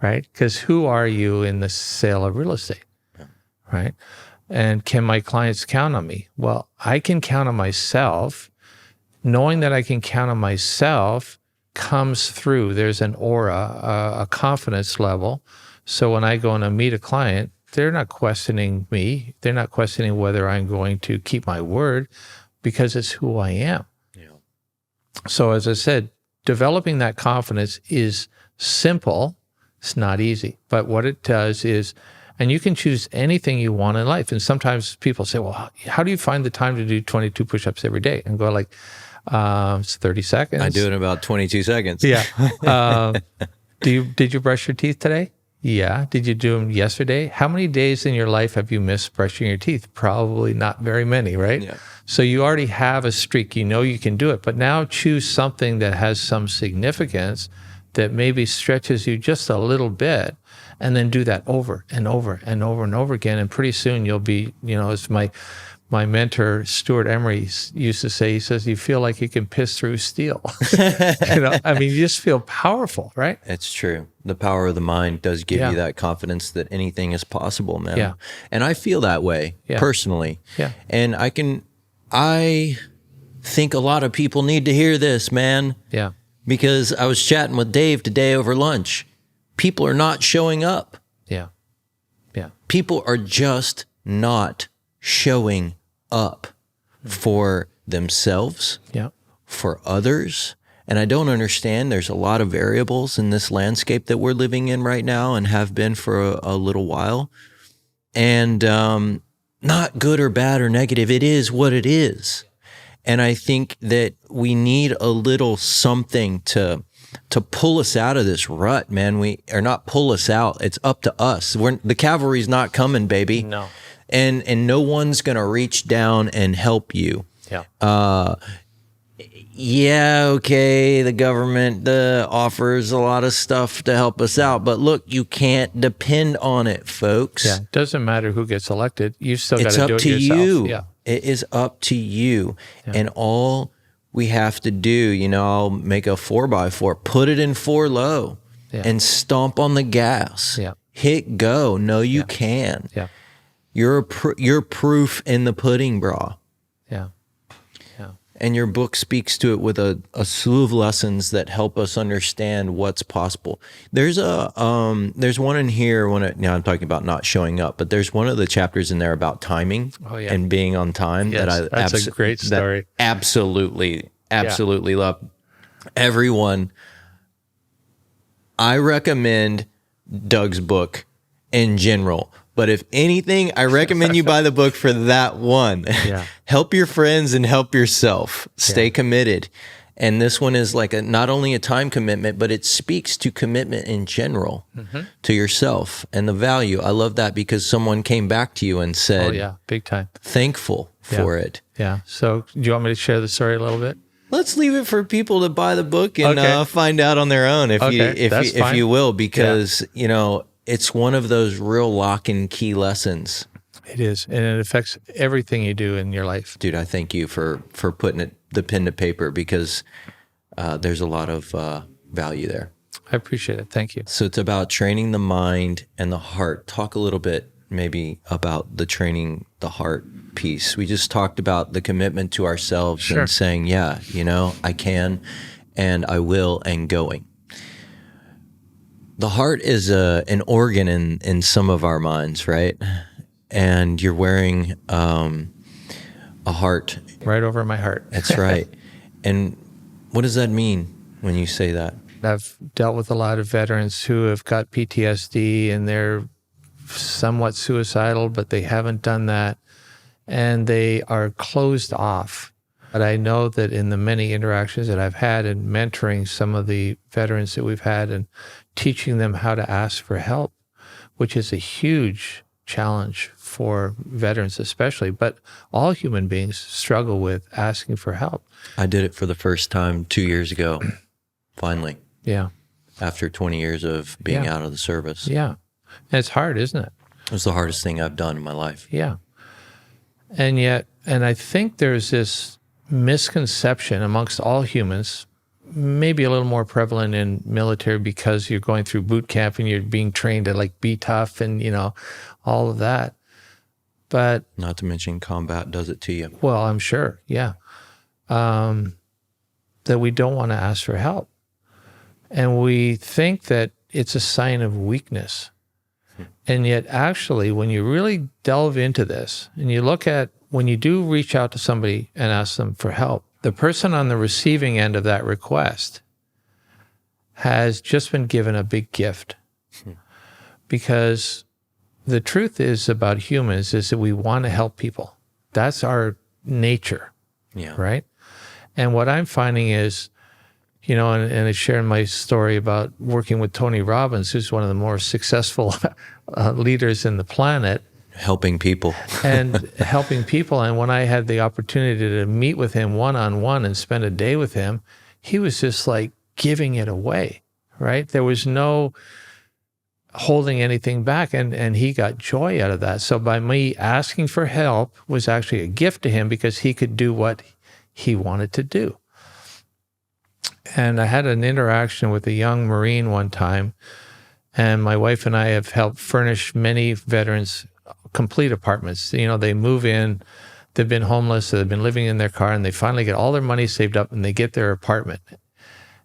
Right? Because who are you in the sale of real estate? Right? And can my clients count on me? Well, I can count on myself. Knowing that I can count on myself comes through. There's an aura, a confidence level. So when I go and meet a client, they're not questioning me. They're not questioning whether I'm going to keep my word, because it's who I am. Yeah. So as I said, developing that confidence is simple. It's not easy. But what it does is, and you can choose anything you want in life. And sometimes people say, well, how do you find the time to do 22 push-ups every day? And go like, it's 30 seconds. I do it in about 22 seconds. Yeah. Did you brush your teeth today? Yeah. Did you do them yesterday? How many days in your life have you missed brushing your teeth? Probably not very many, right? Yeah. So you already have a streak. You know you can do it. But now choose something that has some significance that maybe stretches you just a little bit, and then do that over and over and over and over again. And pretty soon you'll be, as my mentor, Stuart Emery, used to say, he says, you feel like you can piss through steel. You just feel powerful, right? It's true. The power of the mind does give you that confidence that anything is possible, man. Yeah. And I feel that way personally. Yeah. And I think a lot of people need to hear this, man. Yeah. Because I was chatting with Dave today over lunch. People are not showing up. Yeah. Yeah. People are just not showing up for themselves, for others. And I don't understand. There's a lot of variables in this landscape that we're living in right now and have been for a little while. And not good or bad or negative. It is what it is. And I think that we need a little something to pull us out of this rut, man. Or not pull us out. It's up to us. The cavalry's not coming, baby. No. And no one's going to reach down and help you. Yeah. Okay, the government offers a lot of stuff to help us out, but look, you can't depend on it, folks. Yeah, it doesn't matter who gets elected. You still got to do it yourself. It's up to you. Yeah. It is up to you. Yeah. And all we have to do, I'll make a 4x4, put it in 4 low and stomp on the gas. Yeah. Hit go. No, you can. Yeah. You're proof in the pudding, brah. Yeah. And your book speaks to it with a slew of lessons that help us understand what's possible. There's one in here now I'm talking about not showing up, but there's one of the chapters in there about timing and being on time. Yes, that's a great story. Absolutely love. Everyone, I recommend Doug's book in general. But if anything, I recommend you buy the book for that one. Yeah. Help your friends and help yourself. Stay committed. And this one is like not only a time commitment, but it speaks to commitment in general to yourself and the value. I love that because someone came back to you and said, big time. Thankful for it. Yeah. So do you want me to share the story a little bit? Let's leave it for people to buy the book and find out on their own, if you will, because, it's one of those real lock and key lessons. It is, and it affects everything you do in your life. Dude, I thank you for putting the pen to paper because there's a lot of value there. I appreciate it. Thank you. So it's about training the mind and the heart. Talk a little bit maybe about the training the heart piece. We just talked about the commitment to ourselves and saying, I can and I will and going. The heart is an organ in some of our minds, right? And you're wearing a heart. Right over my heart. That's right. And what does that mean when you say that? I've dealt with a lot of veterans who have got PTSD and they're somewhat suicidal, but they haven't done that. And they are closed off. But I know that in the many interactions that I've had and mentoring some of the veterans that we've had and teaching them how to ask for help, which is a huge challenge for veterans especially, but all human beings struggle with asking for help. I did it for the first time 2 years ago, finally. Yeah. After 20 years of being out of the service. Yeah. And it's hard, isn't it? It was the hardest thing I've done in my life. Yeah. And I think there's this misconception amongst all humans, maybe a little more prevalent in military because you're going through boot camp and you're being trained to like be tough and, all of that. But not to mention combat does it to you. Well, I'm sure. Yeah. That we don't want to ask for help. And we think that it's a sign of weakness. And yet actually, when you really delve into this and you look at when you do reach out to somebody and ask them for help, the person on the receiving end of that request has just been given a big gift. Because the truth is about humans is that we want to help people. That's our nature, right? And what I'm finding is, and I shared my story about working with Tony Robbins, who's one of the more successful leaders in the planet. Helping people. And when I had the opportunity to meet with him one-on-one and spend a day with him, he was just like giving it away, right? There was no holding anything back, and he got joy out of that. So by me asking for help was actually a gift to him because he could do what he wanted to do. And I had an interaction with a young Marine one time, and my wife and I have helped furnish many veterans complete apartments. They move in, they've been homeless, they've been living in their car, and they finally get all their money saved up and they get their apartment.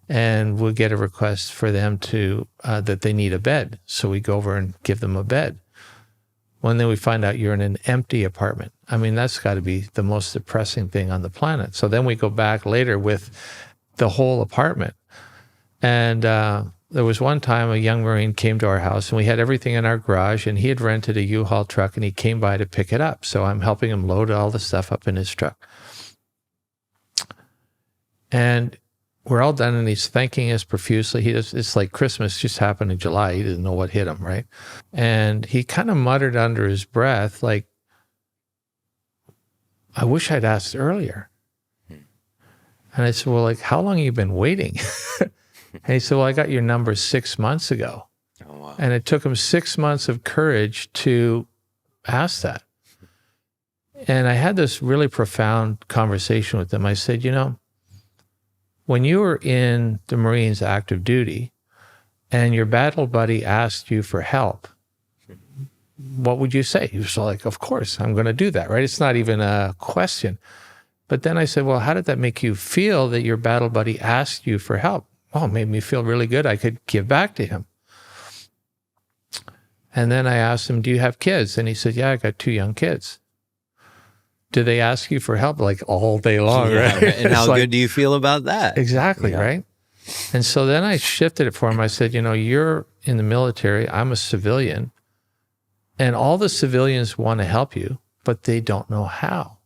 And we'll get a request for them to, that they need a bed. So we go over and give them a bed. Well, then we find out you're in an empty apartment. I mean, that's got to be the most depressing thing on the planet. So then we go back later with the whole apartment. And there was one time a young Marine came to our house and we had everything in our garage, and he had rented a U-Haul truck and he came by to pick it up. So I'm helping him load all the stuff up in his truck. And we're all done, and he's thanking us profusely. It's like Christmas just happened in July. He didn't know what hit him, right? And he kind of muttered under his breath, like, I wish I'd asked earlier. And I said, well, like, how long have you been waiting? And he said, well, I got your number 6 months ago. Oh, wow. And it took him 6 months of courage to ask that. And I had this really profound conversation with him. I said, when you were in the Marines active duty and your battle buddy asked you for help, what would you say? He was like, of course, I'm going to do that, right? It's not even a question. But then I said, well, how did that make you feel that your battle buddy asked you for help? Oh, it made me feel really good. I could give back to him. And then I asked him, do you have kids? And he said, yeah, I got 2 young kids. Do they ask you for help like all day long, right? And how good do you feel about that? Exactly, right? And so then I shifted it for him. I said, you're in the military. I'm a civilian. And all the civilians want to help you, but they don't know how.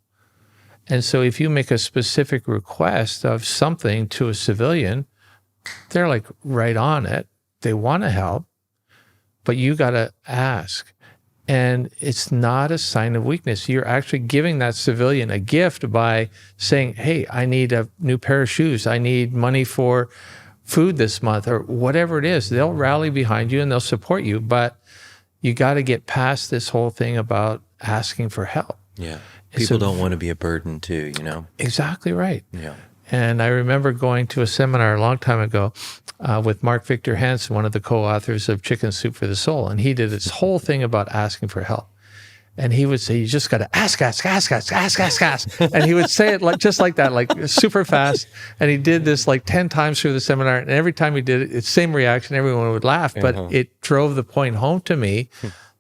And so if you make a specific request of something to a civilian, they're like right on it. They want to help, but you got to ask. And it's not a sign of weakness. You're actually giving that civilian a gift by saying, hey, I need a new pair of shoes. I need money for food this month, or whatever it is. They'll rally behind you and they'll support you. But you got to get past this whole thing about asking for help. Yeah. People don't want to be a burden too, Exactly right. Yeah. And I remember going to a seminar a long time ago with Mark Victor Hansen, one of the co-authors of Chicken Soup for the Soul. And he did this whole thing about asking for help. And he would say, you just got to ask. And he would say it just like that, like super fast. And he did this like 10 times through the seminar. And every time he did it, it's same reaction. Everyone would laugh. But it drove the point home to me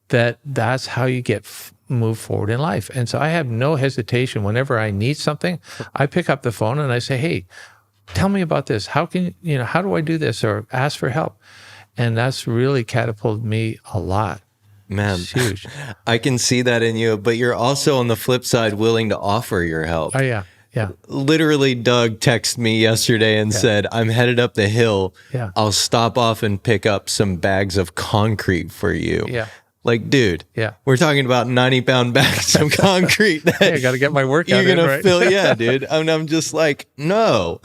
that that's how you get move forward in life. And so I have no hesitation. Whenever I need something, I pick up the phone and I say, hey, tell me about this. How do I do this? Or ask for help. And that's really catapulted me a lot. Man, it's huge. I can see that in you, but you're also on the flip side willing to offer your help. Oh, yeah. Yeah. Literally, Doug texted me yesterday and said, I'm headed up the hill. Yeah. I'll stop off and pick up some bags of concrete for you. Yeah. Like, dude, we're talking about 90-pound bags of concrete. I got to get my workout you're gonna right? fill, yeah, dude. I'm just like, no,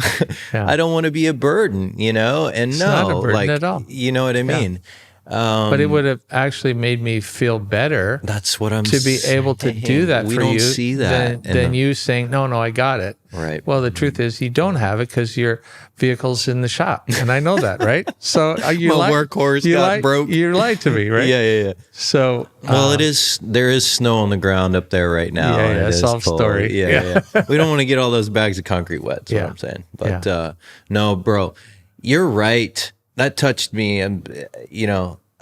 I don't want to be a burden, and it's no, not a burden like, at all. You know what I mean? But it would have actually made me feel better That's what I'm to be able to do that we for don't you see that than you saying, no, I got it. Right. Well, the truth is you don't have it because your vehicle's in the shop. And I know that, right? So you My workhorse got broke. You lied to me, right? Yeah. So, Well, there is snow on the ground up there right now. Yeah, and it is solved cold. story. Yeah. We don't want to get all those bags of concrete wet. That's what I'm saying. But no, bro, you're right. That touched me. And,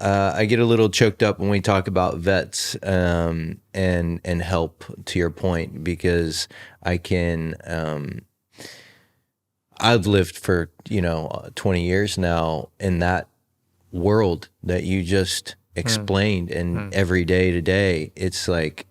I get a little choked up when we talk about vets and help, to your point, because I've lived for 20 years now in that world that you just explained, and every day to day, it's like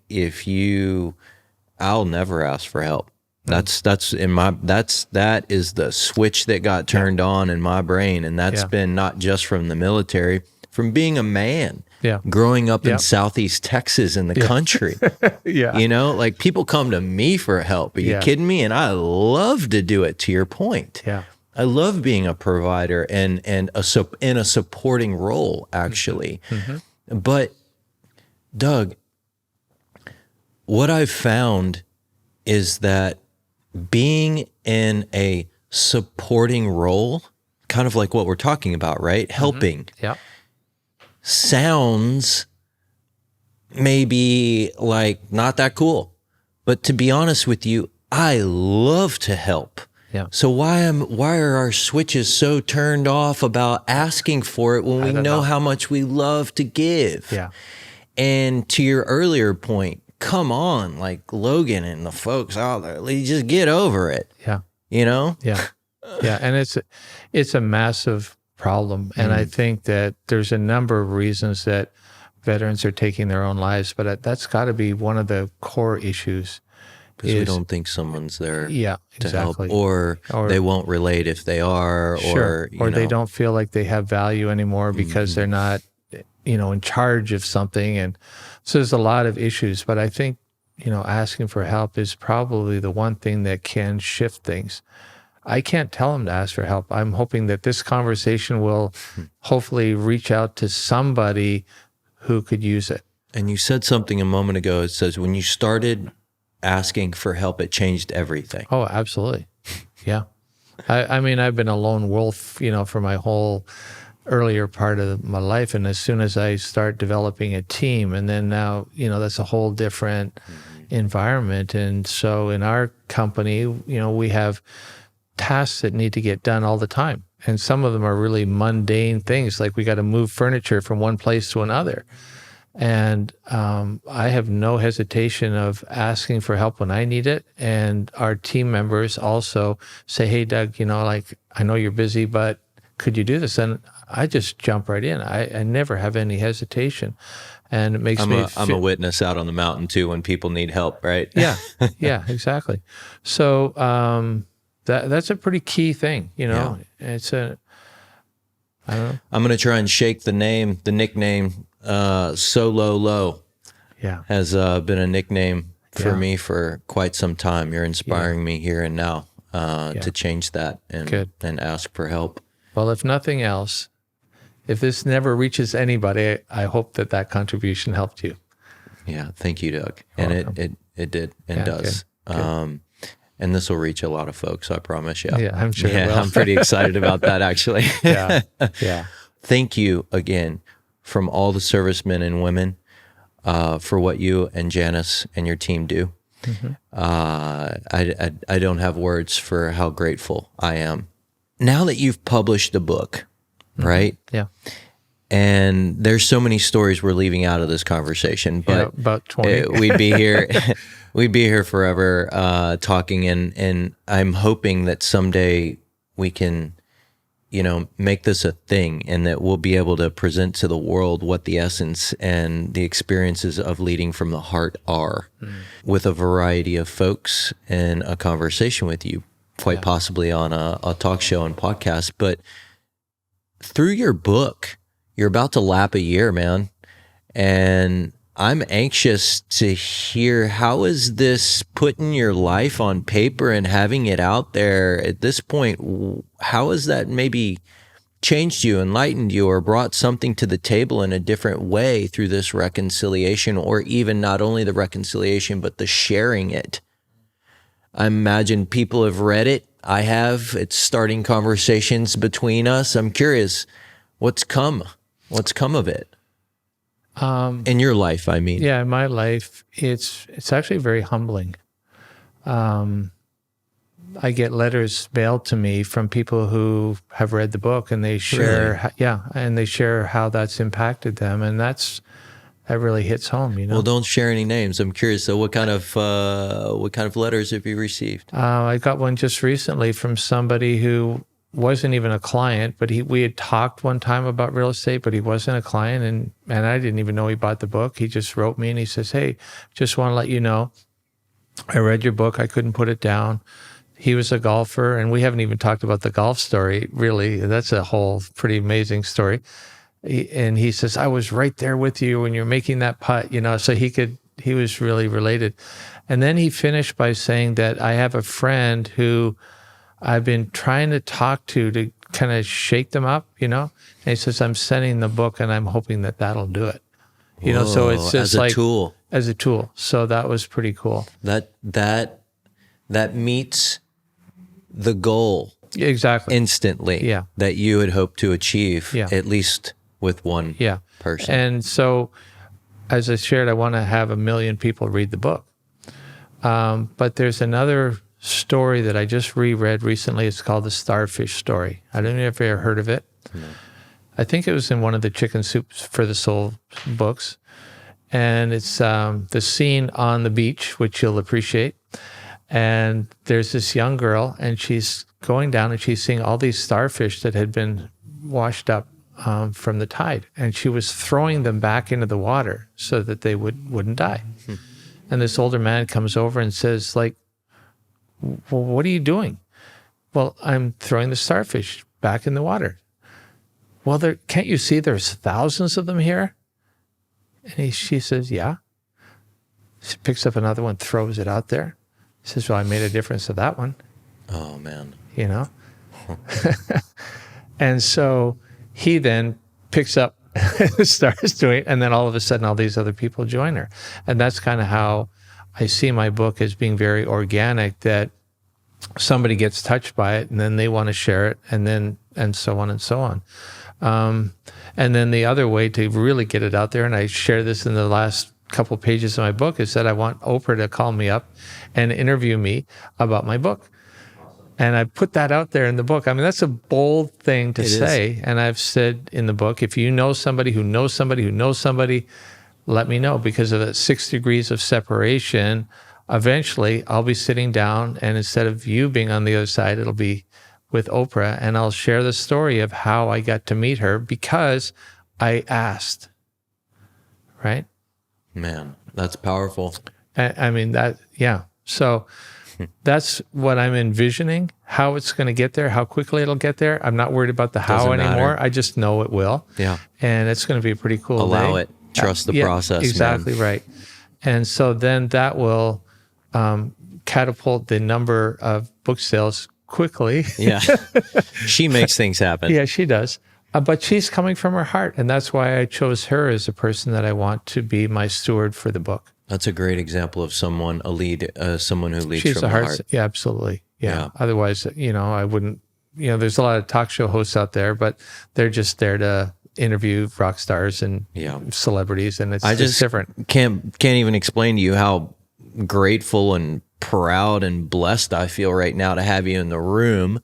I'll never ask for help. That is the switch that got turned on in my brain, and that's been not just from the military. From being a man, growing up in Southeast Texas in the country, like people come to me for help. Are you kidding me? And I love to do it, to your point. Yeah. I love being a provider and in a supporting role, actually. But Doug, what I've found is that being in a supporting role, kind of like what we're talking about, right? Helping. Yeah. Sounds maybe like not that cool, but to be honest with you, I love to help. Yeah. So why are our switches so turned off about asking for it when we know how much we love to give? Yeah. And to your earlier point, come on, like Logan and the folks out there, just get over it. Yeah. Yeah. Yeah. And it's a massive problem. And I think that there's a number of reasons that veterans are taking their own lives, but that's got to be one of the core issues. Because we don't think someone's there to help, or they won't relate if they are, or they don't feel like they have value anymore because they're not, in charge of something. And so there's a lot of issues, but I think, asking for help is probably the one thing that can shift things. I can't tell them to ask for help. I'm hoping that this conversation will hopefully reach out to somebody who could use it. And you said something a moment ago. It says when you started asking for help, it changed everything. Oh, absolutely. Yeah. I mean, I've been a lone wolf, for my whole earlier part of my life. And as soon as I start developing a team, and then now, that's a whole different environment. And so in our company, we have tasks that need to get done all the time. And some of them are really mundane things, like we got to move furniture from one place to another. And I have no hesitation of asking for help when I need it. And our team members also say, hey, Doug, I know you're busy, but could you do this? And I just jump right in. I never have any hesitation. And it makes I'm a witness out on the mountain too when people need help, right? Yeah, exactly. So that's a pretty key thing, It's I don't know. I'm going to try and shake the nickname, Solo Low. Yeah. Has been a nickname for me for quite some time. You're inspiring me here and now to change that and ask for help. Well, if nothing else, if this never reaches anybody, I hope that contribution helped you. Yeah. Thank you, Doug. And it did and does. Good. And this will reach a lot of folks, I promise you. Yeah, I'm sure it will. I'm pretty excited about that, actually. Yeah. Thank you again from all the servicemen and women for what you and Janice and your team do. I don't have words for how grateful I am. Now that you've published a book, right? Yeah. And there's so many stories we're leaving out of this conversation, but about 20. We'd be here forever talking, and I'm hoping that someday we can, make this a thing, and that we'll be able to present to the world what the essence and the experiences of leading from the heart are, with a variety of folks and a conversation with you, quite possibly on a talk show and podcast. But through your book, you're about to lap a year, man. And I'm anxious to hear, how is this putting your life on paper and having it out there at this point? How has that maybe changed you, enlightened you, or brought something to the table in a different way through this reconciliation, or even not only the reconciliation, but the sharing it. I imagine people have read it. I have. It's starting conversations between us. I'm curious, what's come of it? In your life, I mean. Yeah, in my life, it's actually very humbling. I get letters mailed to me from people who have read the book, and they share, and they share how that's impacted them, and that really hits home, you know. Well, don't share any names. I'm curious. So, what kind of letters have you received? I got one just recently from somebody who wasn't even a client, but we had talked one time about real estate, but he wasn't a client, and I didn't even know he bought the book. He just wrote me and he says, "Hey, just want to let you know, I read your book. I couldn't put it down." He was a golfer, and we haven't even talked about the golf story, really. That's a whole pretty amazing story. And he says, "I was right there with you when you're making that putt," you know, so he was really related. And then he finished by saying that I have a friend who I've been trying to talk to kind of shake them up, you know. And he says, "I'm sending the book and I'm hoping that that'll do it." You know, so it's just as a tool. So that was pretty cool. That meets the goal exactly instantly that you had hoped to achieve, at least with one person. And so, as I shared, I want to have 1 million people read the book. But there's another story that I just reread recently. It's called The Starfish Story. I don't know if you've ever heard of it. No. I think it was in one of the Chicken Soups for the Soul books. And it's the scene on the beach, which you'll appreciate. And there's this young girl, and she's going down, and she's seeing all these starfish that had been washed up from the tide. And she was throwing them back into the water so that they wouldn't die. And this older man comes over and says, like, "Well, what are you doing?" "Well, I'm throwing the starfish back in the water." "Well, can't you see there's thousands of them here?" And she says, "Yeah." She picks up another one, throws it out there. Says, "Well, I made a difference to that one." Oh, man. You know? And so he then picks up starts doing it, and then all of a sudden all these other people join her. And that's kind of how I see my book as being very organic, that somebody gets touched by it and then they want to share it, and so on and so on. And then the other way to really get it out there, and I share this in the last couple pages of my book, is that I want Oprah to call me up and interview me about my book. And I put that out there in the book. I mean, that's a bold thing to say. And I've said in the book, if you know somebody who knows somebody who knows somebody, let me know, because of that 6 degrees of separation, eventually I'll be sitting down, and instead of you being on the other side, it'll be with Oprah, and I'll share the story of how I got to meet her because I asked, right? Man, that's powerful. I mean, So that's what I'm envisioning, how it's going to get there, how quickly it'll get there. I'm not worried about the how anymore. I just know it will. Yeah. And it's going to be a pretty cool Allow day. it. Trust the process. Exactly right. And so then that will catapult the number of book sales quickly. Yeah. She makes things happen. Yeah, she does. But she's coming from her heart. And that's why I chose her as a person that I want to be my steward for the book. That's a great example of someone who leads from the heart. Yeah, absolutely. Yeah. Otherwise, I wouldn't, there's a lot of talk show hosts out there, but they're just there to interview rock stars and celebrities. And it's just different. Can't even explain to you how grateful and proud and blessed I feel right now to have you in the room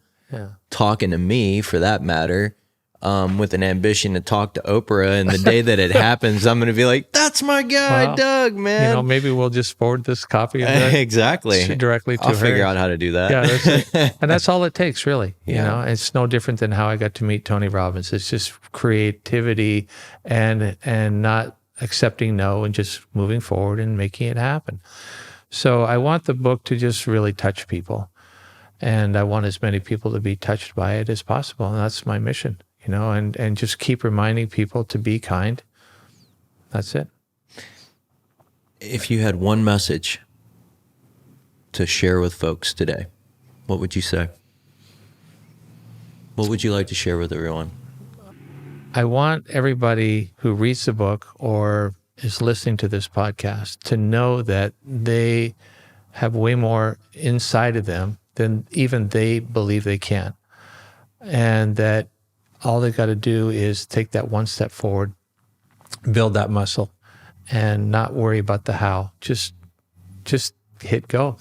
talking to me, for that matter. With an ambition to talk to Oprah, and the day that it happens, I'm going to be like, "That's my guy, Doug, man." Maybe we'll just forward this copy of that exactly directly to her. I'll figure out how to do that. Yeah, that's it. And that's all it takes, really. You know, it's no different than how I got to meet Tony Robbins. It's just creativity and not accepting no, and just moving forward and making it happen. So I want the book to just really touch people, and I want as many people to be touched by it as possible, and that's my mission. And just keep reminding people to be kind. That's it. If you had one message to share with folks today, what would you say? What would you like to share with everyone? I want everybody who reads the book or is listening to this podcast to know that they have way more inside of them than even they believe they can. And that all they got to do is take that one step forward, build that muscle, and not worry about the how. Just hit go.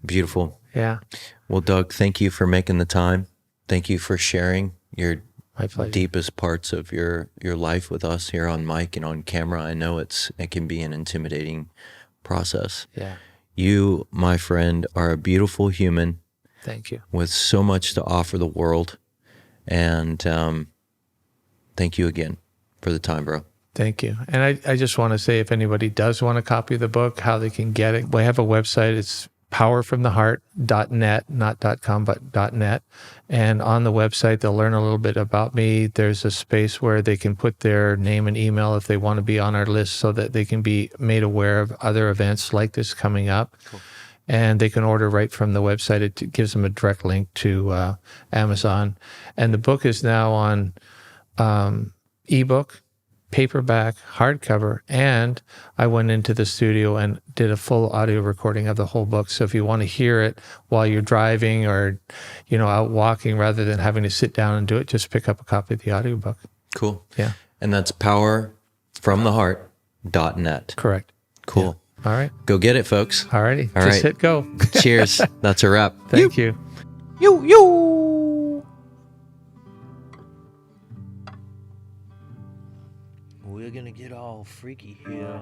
Beautiful. Yeah. Well, Doug, thank you for making the time. Thank you for sharing your My pleasure. deepest parts of your life with us here on mic and on camera. I know it can be an intimidating process. Yeah. You, my friend, are a beautiful human Thank you. with so much to offer the world. And thank you again for the time, bro. Thank you. And I just want to say, if anybody does want a copy of the book, how they can get it. We have a website. It's powerfromtheheart.net, not .com, but .net. And on the website, they'll learn a little bit about me. There's a space where they can put their name and email if they want to be on our list so that they can be made aware of other events like this coming up. Cool. And they can order right from the website. It gives them a direct link to Amazon. And the book is now on ebook, paperback, hardcover, and I went into the studio and did a full audio recording of the whole book. So if you want to hear it while you're driving or, out walking rather than having to sit down and do it, just pick up a copy of the audiobook. Cool. Yeah. And that's powerfromtheheart.net. Correct. Cool. Yeah. All right. Go get it, folks. All righty. All Just right. hit go. Cheers. That's a wrap. Thank you. You. We're gonna get all freaky here.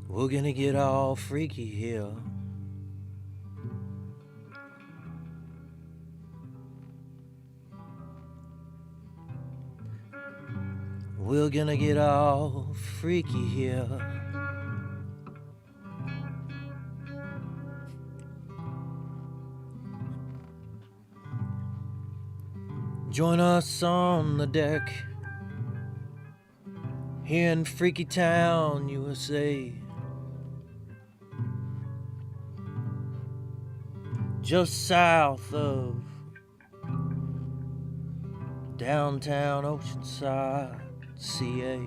We're gonna get all freaky here. We're gonna get all freaky here. Join us on the deck here in Freaky Town, USA. Just south of downtown Oceanside, CA.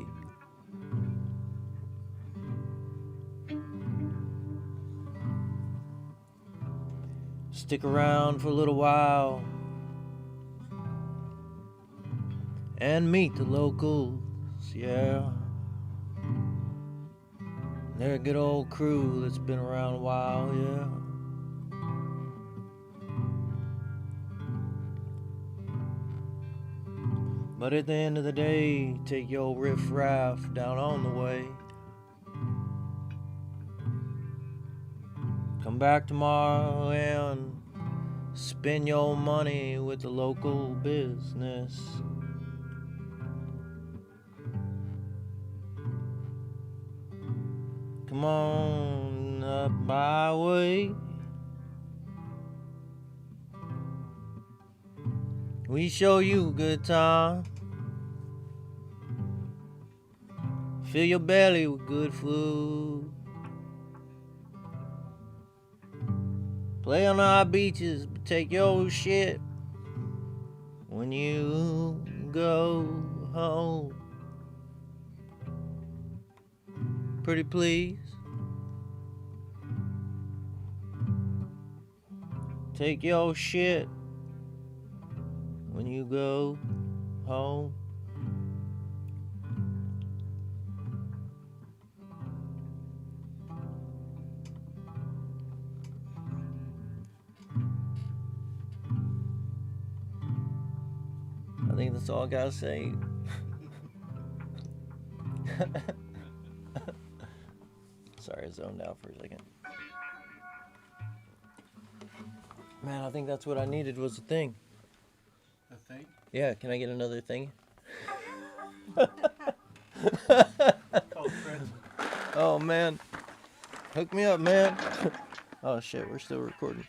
Stick around for a little while and meet the locals, yeah. They're a good old crew that's been around a while, yeah. But at the end of the day, take your riff-raff down on the way. Come back tomorrow and spend your money with the local business. Come on up my way. We show you a good time. Fill your belly with good food. Play on our beaches, but take your shit when you go home. Pretty please. Take your shit when you go home. I think that's all I gotta say. Sorry, I zoned out for a second. Man, I think that's what I needed was a thing. A thing? Yeah, can I get another thing? Oh man, hook me up, man. Oh shit, we're still recording.